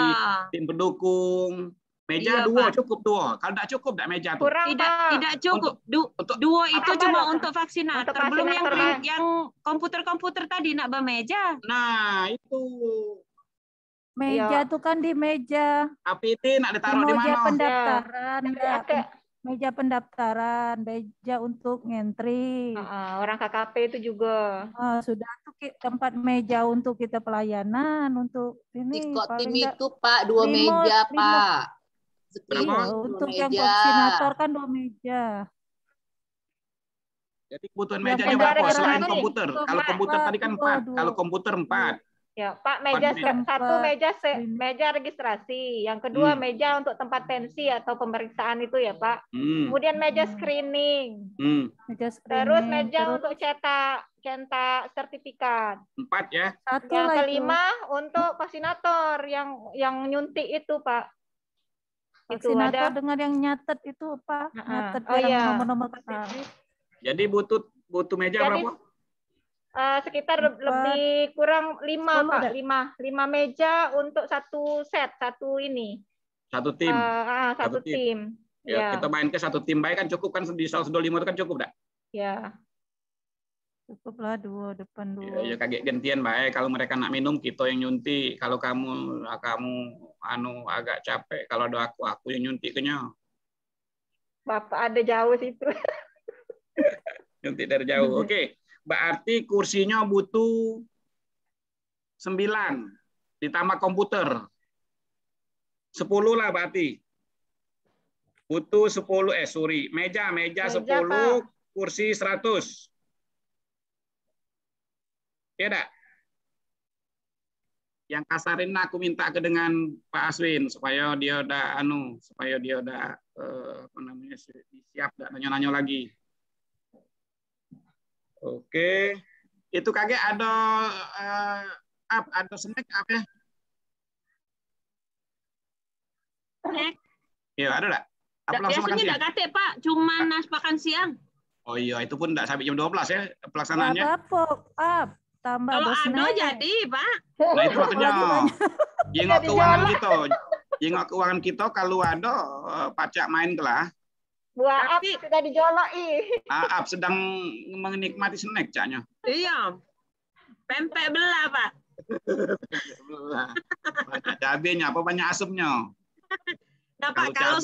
tim pendukung. Meja 2 cukup 2. Kalau tidak cukup tidak meja tuh. Tidak cukup. 2 itu cuma untuk vaksinator. Belum yang komputer-komputer tadi nak bermeja. Nah, itu. Meja tuh kan di meja. APT nak ditaruh di mana? Meja pendaftaran, meja pendaftaran, meja untuk ngentri. Orang KKP itu juga. Sudah tuh tempat meja untuk kita pelayanan untuk ini. Tim itu Pak 2 meja Pak. Untuk yang vaksinator kan 2 meja. Jadi kebutuhan mejanya berapa selain komputer? Kalau komputer tadi kan 4, kalau komputer 4. Ya, Pak, meja registrasi, yang kedua meja untuk tempat tensi atau pemeriksaan itu ya, Pak. Kemudian meja screening. Terus meja untuk cetak sertifikat. 4 ya. Yang kelima untuk vaksinator yang nyuntik itu, Pak. Vaksinator dengan yang nyatet itu, Pak. Nyatet nomor-nomor KTP. Jadi butuh meja berapa? Sekitar lebih kurang 5 Pak, 5 meja untuk satu set, satu ini. Satu tim. Satu tim. Ya, kita main ke satu tim baik kan cukup kan di 125 itu kan cukup enggak? Ya. Cukuplah 2 depan 2. Ya kaget gantian baik kalau mereka nak minum kita yang nyuntik. Kalau kamu agak capek kalau ada aku yang nyuntik kenyal. Bapak ada jauh situ. Nyuntik dari jauh. Oke. Berarti kursinya butuh 9 ditambah komputer. 10 lah berarti. Butuh 10 meja 10, Pak. Kursi 100. Ya enggak? yang kasarin aku minta ke dengan Pak Aswin supaya dia udah apa namanya siap, nggak nanya-nanya lagi. Oke, itu kakek ada snack apa ya? Snack? Ya ada nggak? Apa langsung makan Biasanya siang? nggak kate Pak, cuma makan siang. Oh iya, itu pun nggak sampai jam 12 ya pelaksanaannya. Tambah kalau ada jadi Pak. Nah itu maksudnya jengok keuangan kita. Jengok keuangan kita kalau ada pacak main kelah. Buah Aap sudah dijoloi. Aap sedang menikmati snack caknya. Iya. Pempek belah Pak. Banyak cabenya apa banyak asemnya. Nah Pak, kalau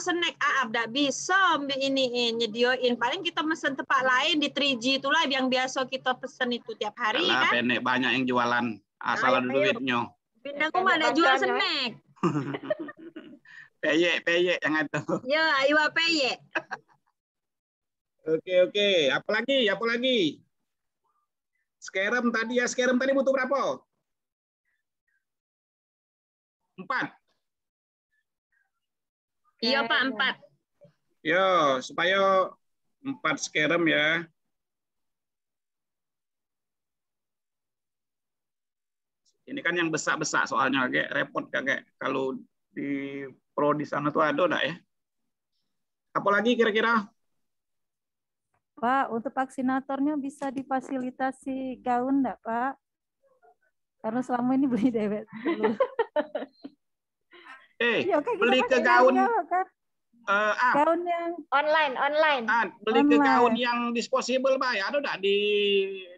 snack Aap tidak bisa nyedioin. Paling kita mesen tempat lain di 3G itulah yang biasa kita pesen itu tiap hari. Alah, kan. Penek banyak yang jualan asal ada duitnya. Bintang rumah ada jual snack. Peyek yang ada. Ya, iwa peyek. Oke. Apa lagi? Skerem tadi butuh berapa? 4. Iya Pak, 4. Yo, supaya 4 skerem ya. Ini kan yang besar-besar soalnya, kayak repot kakek. Kalau di pro di sana tuh ada enggak ya? Apalagi kira-kira? Pak, untuk vaksinatornya bisa difasilitasi gaun enggak, Pak? Karena selama ini beli dewek dulu. Beli ke gaun kan? Gaun yang online. Beli ke gaun yang disposable, Pak. Ada enggak di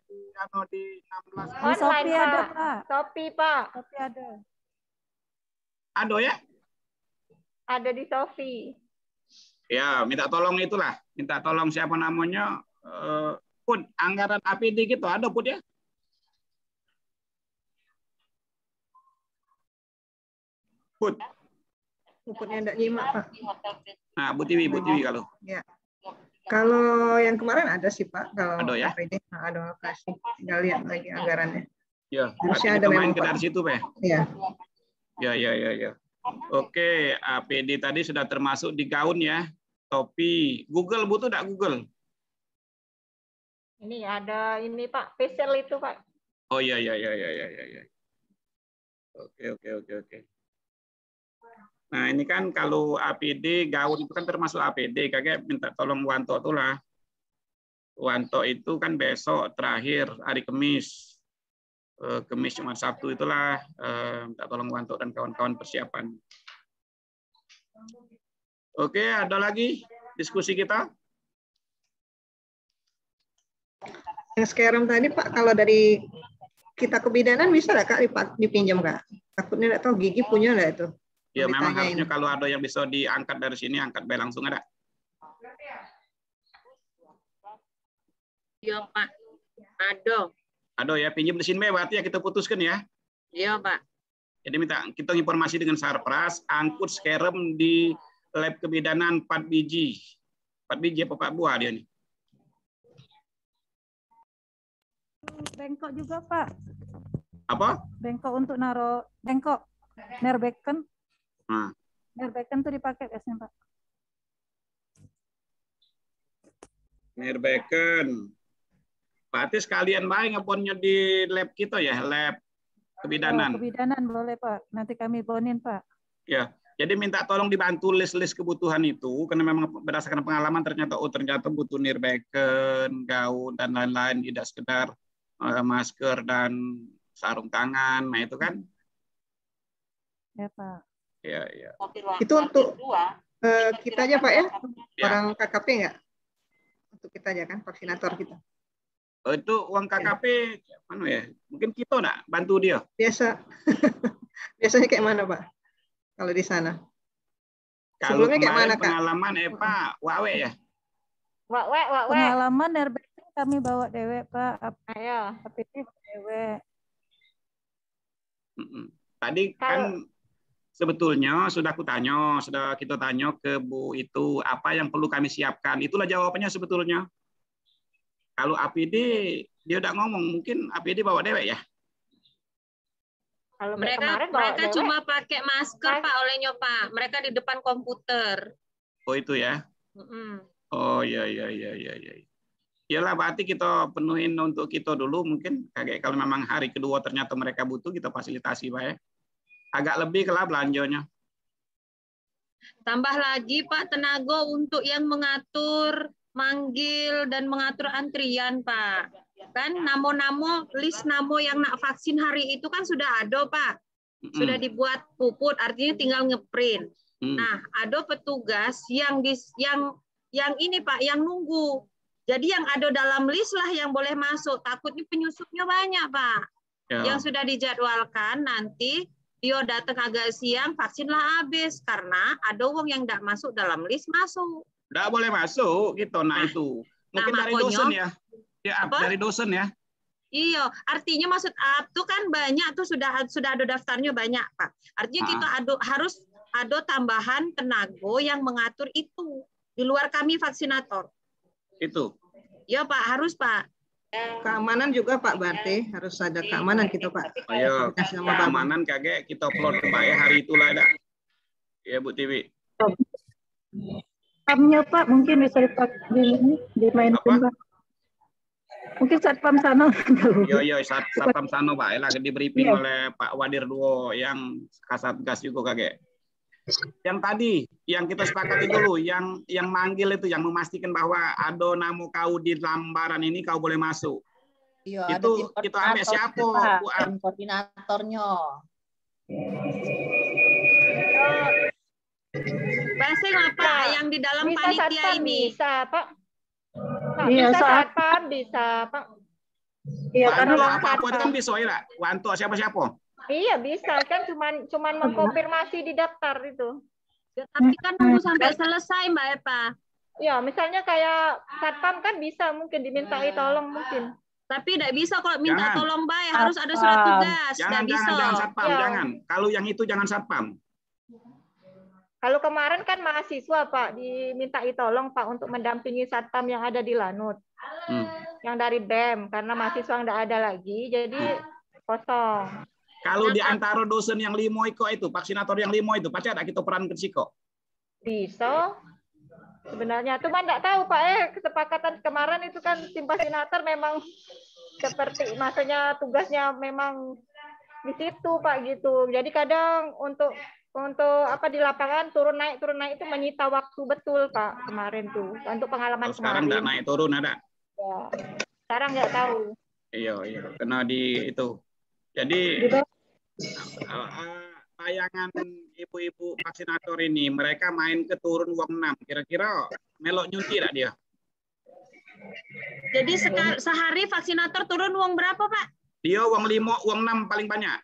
16? Di Shopee ada, Pak. Shopee, Pak. Shopee ada. Ada ya? Ada di Shopee. Ya, minta tolong siapa namanya? Put, anggaran APD gitu ada Put ya? Put. Puputnya enggak nyimak, Pak. Nah, Bu Tiwi kalau. Ya. Kalau yang kemarin ada sih, Pak. Kalau ada ya? APD, ada kasih. Tinggal lihat lagi anggarannya. Ya, harusnya ada main memang, ke dari situ, Pak. Iya. Ya. Oke, APD tadi sudah termasuk di gaun ya. Topi. Google butuh enggak Google? Ini ada ini Pak, facial itu Pak. Oh iya. Oke. Nah ini kan kalau APD gaun itu kan termasuk APD, kakek minta tolong Wanto tuh lah. Wanto itu kan besok terakhir hari Kamis, Jumat Sabtu itulah minta tolong Wanto dan kawan-kawan persiapan. Oke, ada lagi diskusi kita? Yang sekarang tadi Pak, kalau dari kita kebidanan bisa nggak Kak dipinjam Kak? Takutnya nggak tahu Gigi punya nggak itu? Ya memang harusnya kalau ada yang bisa diangkat dari sini, angkat baik langsung ada. Iya Pak, ada ya, pinjam di sini berarti ya kita putuskan ya. Iya Pak. Jadi minta kita informasi dengan Sarpras, angkut skerem di lab kebidanan 4 biji. 4 biji apa 4 buah dia nih? Bengkok juga Pak. Apa? Bengkok untuk naruh bengkok. Nerbeken. Nah. Nerbeken tuh dipakai biasanya Pak. Nerbeken. Berarti sekalian baik ngeponnya di lab kita ya, lab kebidanan. Kebidanan boleh Pak. Nanti kami bonin Pak. Ya. Jadi minta tolong dibantu list-list kebutuhan itu karena memang berdasarkan pengalaman ternyata butuh nerbeken, gaun dan lain-lain, tidak sekedar masker dan sarung tangan. Nah itu kan. Ya Pak. Ya. Itu untuk kita aja Pak ya? Orang KKP nggak? Untuk kita aja kan, vaksinator kita. Oh, itu uang KKP mana ya? Mungkin kita enggak bantu dia. Biasa. Biasanya kayak mana Pak? Kalau di sana. Kalau sebelumnya kayak mana Kak? Pengalaman Pak, wawe ya? Wawe. Pengalaman nerbeken kami bawa dewek Pak. Ayo. Tapi ini dewek. Tadi kan sebetulnya sudah kita tanya ke Bu itu apa yang perlu kami siapkan. Itulah jawabannya sebetulnya. Kalau APD dia udah ngomong, mungkin APD bawa dewek ya. Kalau mereka cuma pakai masker Pak olehnya Pak. Mereka di depan komputer. Oh itu ya. Oh iya. Iyalah berarti kita penuhin untuk kita dulu mungkin kayak kalau memang hari kedua ternyata mereka butuh kita fasilitasi Pak ya. Agak lebih lah belanjanya. Tambah lagi Pak tenaga untuk yang mengatur, manggil dan mengatur antrian Pak. Kan namo-namo list namo yang nak vaksin hari itu kan sudah ada Pak. Sudah dibuat puput artinya tinggal ngeprint. Nah, ada petugas yang ini Pak yang nunggu. Jadi yang ada dalam list lah yang boleh masuk. Takutnya penyusupnya banyak Pak. Ya. Yang sudah dijadwalkan nanti dia datang agak siang vaksinlah habis karena ada orang yang tidak masuk dalam list masuk. Tidak boleh masuk gitu. Nah itu mungkin dari dosen ya. Ya, dari dosen ya. Iya, artinya maksud tuh kan banyak tuh sudah ada daftarnya banyak Pak. Artinya kita harus ada tambahan tenaga yang mengatur itu di luar kami vaksinator. Itu. Ya Pak, harus Pak. Keamanan juga Pak berarti harus ada keamanan kita Pak. Ayo, keamanan kagak kita upload Pak ya hari itulah ada. Ya Bu Tiwi. Satpamnya Pak mungkin bisa dimainin Pak. Mungkin satpam sana. Yo, satpam sana Pak. Lagi di briefing oleh Pak Wadir Duo yang Kasatgas juga kagak. Yang tadi yang kita sepakati dulu, yang manggil itu yang memastikan bahwa ada namo kau di lembaran ini kau boleh masuk. Iya, itu kita ambil siapa? Tim koordinatornya. Basing apa yang di dalam panitia ini? Bisa Pak. Iya, satpam bisa Pak. Iya, karena apa itu kan bisa ya, Wanto siapa? Iya bisa kan cuman mengkonfirmasi di daftar itu. Ya, tapi kan nunggu sampai selesai Mbak Epa. Ya misalnya kayak satpam kan bisa mungkin dimintai tolong mungkin. Tapi tidak bisa kalau minta tolong Mbak harus ada surat tugas. Jangan satpam, jangan. Kalau yang itu jangan satpam. Kalau kemarin kan mahasiswa Pak dimintai tolong Pak untuk mendampingi satpam yang ada di Lanut. Yang dari BEM karena mahasiswa nggak ada lagi jadi kosong. Kalau di antara dosen yang limo itu, vaksinator yang limo itu, pasti ada kita peran ke Siko. Bisa. Sebenarnya, cuma nggak tahu Pak kesepakatan kemarin itu kan tim vaksinator memang seperti maksudnya tugasnya memang di situ Pak gitu. Jadi kadang untuk apa di lapangan turun naik itu menyita waktu betul Pak kemarin tuh untuk pengalaman sekarang kemarin. Sekarang naik turun ada. Ya. Sekarang nggak tahu. Iya, kena di itu. Jadi tayangan ibu-ibu vaksinator ini mereka main ke turun uang 6. Kira-kira melok nyuci tidak dia? Jadi sehari vaksinator turun uang berapa Pak? Dia uang 5, uang 6 paling banyak.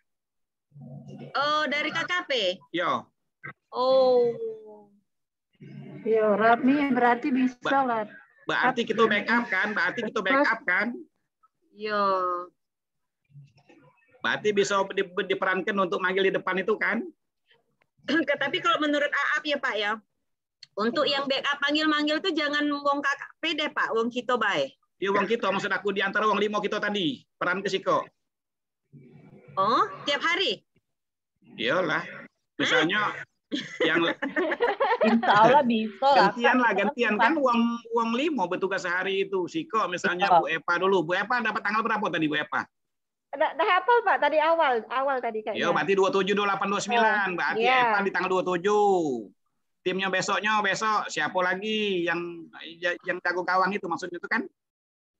Oh dari KKP? Yo. Oh. Yo Rami berarti bisa lah. Berarti kita backup kan? Yo. Berarti bisa diperankan untuk manggil di depan itu kan? Tapi kalau menurut AAP ya Pak ya, untuk yang backup manggil-manggil itu jangan wong KKP deh Pak, wong kita baik. Iya wong kita, maksud aku di antara wong 5 kita tadi, peran ke Siko. Oh, tiap hari? Iyalah. Misalnya yang Insya Allah bisa lah. Gantian kan uang 5 bertugas sehari itu. Siko misalnya Bu Epa dulu. Bu Epa dapat tanggal berapa tadi Bu Epa? Dah hafal Pak tadi awal tadi kayaknya. Yo berarti 27, 28, 29. Berarti Epa di tanggal 27. Timnya besok siapa lagi yang jago gawang itu maksudnya itu kan?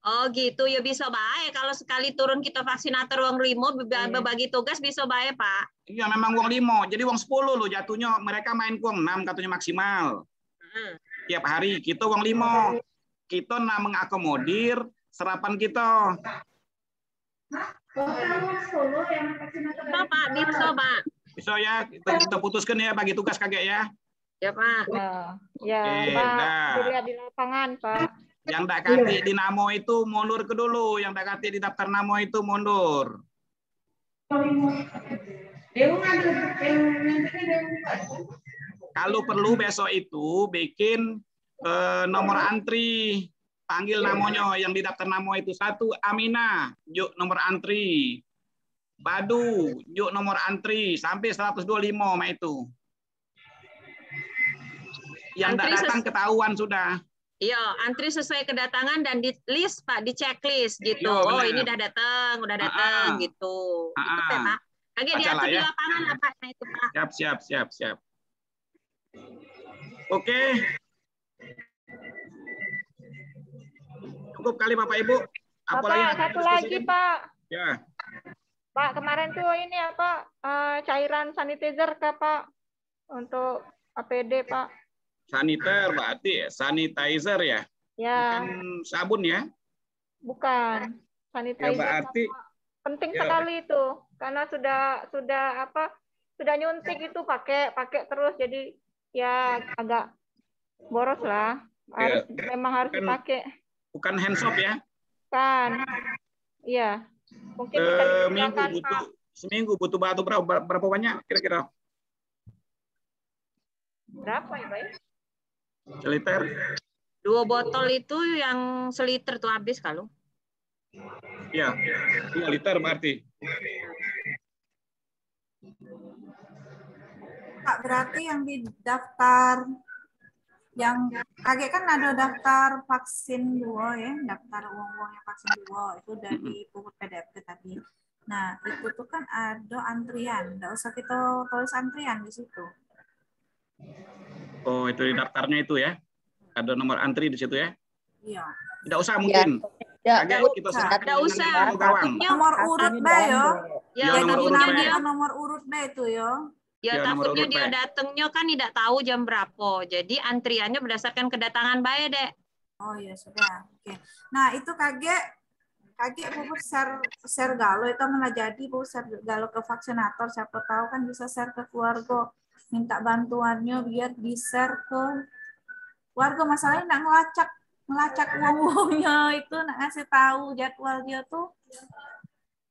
Oh gitu ya bisa baik kalau sekali turun kita vaksinator uang 5 berbagi tugas bisa baik Pak. Iya memang uang 5 jadi uang 10 loh jatuhnya mereka main uang 6 katanya maksimal. Tiap hari kita uang 5 kita mengakomodir serapan kita. Pak bisa Pak. Bisa ya kita putuskan ya bagi tugas kagak ya. Ya Pak. Ya Pak dilihat di lapangan Pak. Yang tak kati di namo itu mundur ke dulu, yang tak kati di daftar namo itu mundur. Kalau perlu besok itu bikin nomor antri, panggil namanya yang di daftar namo itu 1 Amina, yuk nomor antri. Badu, yuk nomor antri sampai 125 mah itu. Yang tidak datang ketahuan sudah. Iya, antri sesuai kedatangan dan di list Pak, di checklist gitu. Yo, oh, ini udah datang gitu. Itu Pak. Lagi diatur di lapangan apa itu Pak? Siap. Oke. Cukup kali Bapak Ibu. Bapak, satu lagi Pak. Ya. Pak, kemarin tuh ini apa cairan sanitizer Kak Pak untuk APD Pak. Saniter berarti sanitizer ya? Ya. Bukan sabun ya? Bukan. Sanitizer. Ya berarti penting sekali itu karena sudah nyuntik itu pakai terus jadi ya agak boros lah. Memang harus dipakai. Bukan hand soap ya? Kan. Iya. Mungkin seminggu butuh batu berapa banyak kira-kira? Berapa ya, Pak? Seliter. 2 botol itu yang seliter tuh habis kalau. Iya, 2 liter berarti. Pak, berarti yang di daftar yang kaget kan ada daftar vaksin 2 ya, daftar uang-uangnya vaksin 2 itu udah di buku PDF tadi. Nah, itu tuh kan ada antrian, nggak usah kita tulis antrian di situ. Oh, itu di daftarnya itu ya? Ada nomor antri di situ ya? Iya. Tidak usah mungkin. Tidak usah. Nomor urut deh yo. Ya, nomor urut deh itu yo. Ya, takutnya dia datangnya kan tidak tahu jam berapa. Jadi antriannya berdasarkan kedatangan bae, Dek. Oh ya sudah. Oke. Nah, itu kakek Bu share galo itu malah jadi Bu share galo ke vaksinator, siapa tahu kan bisa share ke keluarga. Minta bantuannya biar di-share ke keluarga. Masalahnya nggak ngelacak uang-uangnya itu, nggak ngasih tahu jadwal dia tuh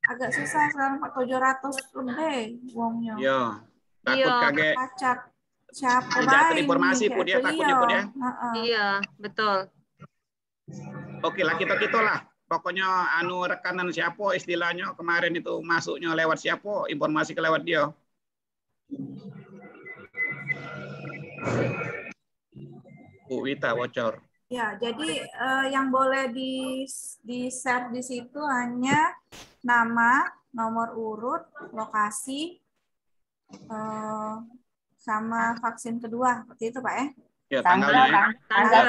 agak susah sekarang 700 lebih uangnya. Iya. Takut kaget. Acak. Siapa baik informasi pun dia takutnya pun ya. Iya, betul. Oke lah, kita lah. Pokoknya rekanan siapa istilahnya kemarin itu masuknya lewat siapa, informasi ke lewat dia. Bu Wita bocor. Ya, jadi yang boleh di-share di situ hanya nama, nomor urut, lokasi, sama vaksin kedua, seperti itu Pak ya? Ya, tanggalnya ya. Tanggal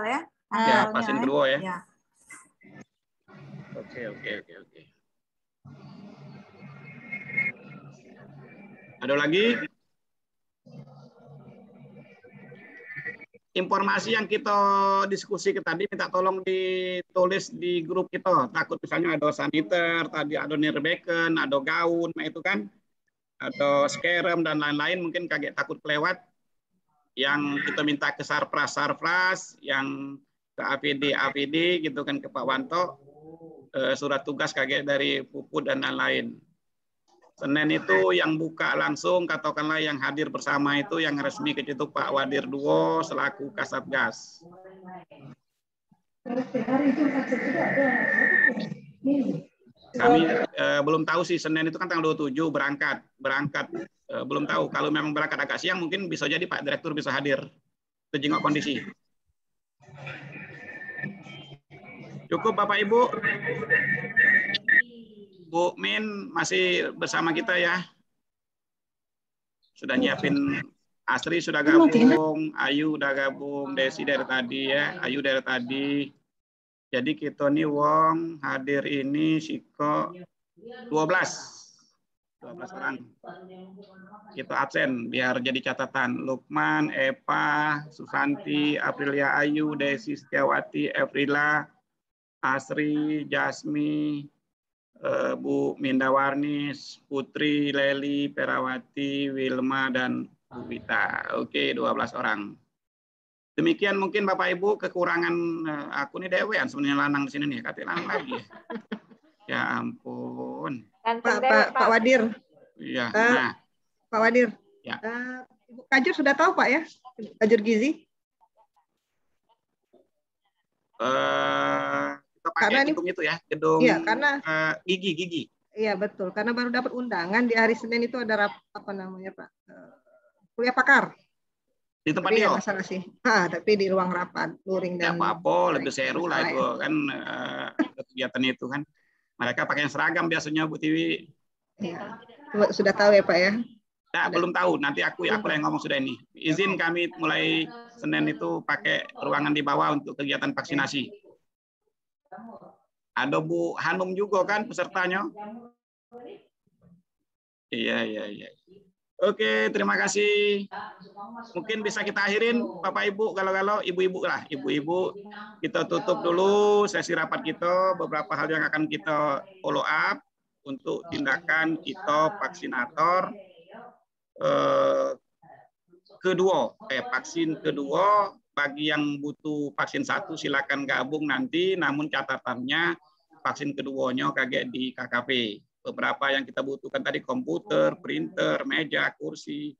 ya. Ya, vaksin kedua ya. Ya. Oke. Ada lagi? Informasi yang kita diskusi tadi minta tolong ditulis di grup kita. Takut misalnya ada saniter, tadi ada nirbeken, ada gaun, nah itu kan. Atau skerem dan lain-lain mungkin kaget takut kelewat. Yang kita minta ke sarpras, yang ke APD gitu kan ke Pak Wanto. Surat tugas kaget dari Puput dan lain-lain. Senin itu yang buka langsung, katakanlah yang hadir bersama itu yang resmi ke situ Pak Wadir Duo selaku Kasatgas. Kami belum tahu sih Senin itu kan tanggal 27 berangkat belum tahu. Kalau memang berangkat agak siang mungkin bisa jadi Pak Direktur bisa hadir untuk jengok kondisi. Cukup Bapak Ibu. Bu Min masih bersama kita ya. Sudah nyiapin, Asri sudah gabung, Ayu udah gabung, Desi dari tadi ya, Ayu dari tadi. Jadi kita nih wong hadir ini siko 12 orang. Kita absen biar jadi catatan. Lukman, Eva, Susanti, Aprilia Ayu, Desi Setiawati, Evrila, Asri, Jasmi, Bu Mindawarnis, Putri, Leli, Perawati, Wilma, dan Bu Wita. Oke, 12 orang. Demikian mungkin Bapak Ibu kekurangan aku nih dewean sebenarnya lanang di sini nih, kata lanang lagi. Ya ampun. Pak Wadir. Iya. Pak Wadir. Ya. Ibu Kajur sudah tahu Pak ya? Kajur gizi? Kita pakai gedung itu ya, gedung iya, karena gigi. Iya betul, karena baru dapat undangan di hari Senin itu ada apa namanya Pak, kuliah pakar. Di tempat dia dia. Masalah sih. Tapi di ruang rapat, luring dan. Apa-apa, lebih seru lah itu kan kegiatan itu kan. Mereka pakai seragam biasanya Bu Tiwi. Iya. Sudah tahu ya Pak ya? Ya, belum tahu. Nanti aku yang ngomong sudah ini. Izin kami mulai Senin itu pakai ruangan di bawah untuk kegiatan vaksinasi. Ada Bu Hanum juga kan pesertanya. Iya. Oke, terima kasih. Mungkin bisa kita akhirin Bapak Ibu, kalau ibu-ibu lah. Ibu-ibu, kita tutup dulu sesi rapat kita. Beberapa hal yang akan kita follow up untuk tindakan kita vaksinator vaksin kedua. Bagi yang butuh vaksin 1 silakan gabung nanti, namun catatannya vaksin keduanya kaget di KKP. Beberapa yang kita butuhkan tadi komputer, printer, meja, kursi,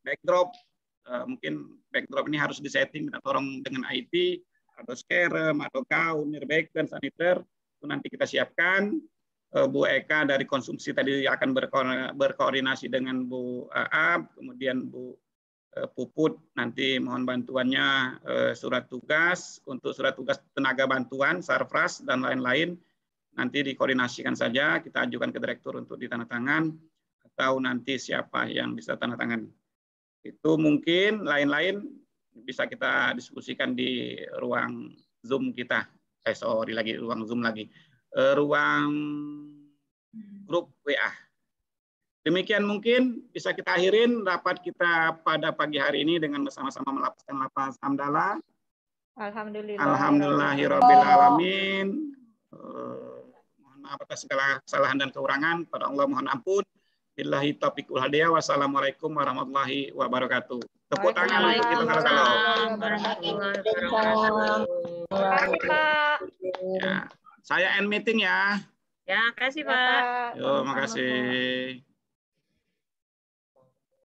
backdrop. Mungkin backdrop ini harus disetting, minta tolong dengan IT, atau scarem, atau gaun, airbag, dan saniter. Itu nanti kita siapkan. Bu Eka dari konsumsi tadi akan berkoordinasi dengan Bu Aab, kemudian Bu Puput nanti mohon bantuannya surat tugas, untuk surat tugas tenaga bantuan, sarfras, dan lain-lain. Nanti dikoordinasikan saja, kita ajukan ke direktur untuk ditandatangan, atau nanti siapa yang bisa tanda tangan. Itu mungkin lain-lain bisa kita diskusikan di ruang Zoom kita. Ruang Zoom lagi. Ruang grup WA. Demikian mungkin bisa kita akhirin rapat kita pada pagi hari ini dengan bersama-sama melapaskan lafaz hamdalah. Alhamdulillahirabbil alamin. Mohon maaf atas segala kesalahan dan kekurangan. Pada Allah mohon ampun. Billahi taufiq wal hidayah. Wassalamualaikum warahmatullahi wabarakatuh. Tepuk tangan untuk kita kalau. Ya, saya end meeting ya. Ya, kasih Pak. Yo, makasih.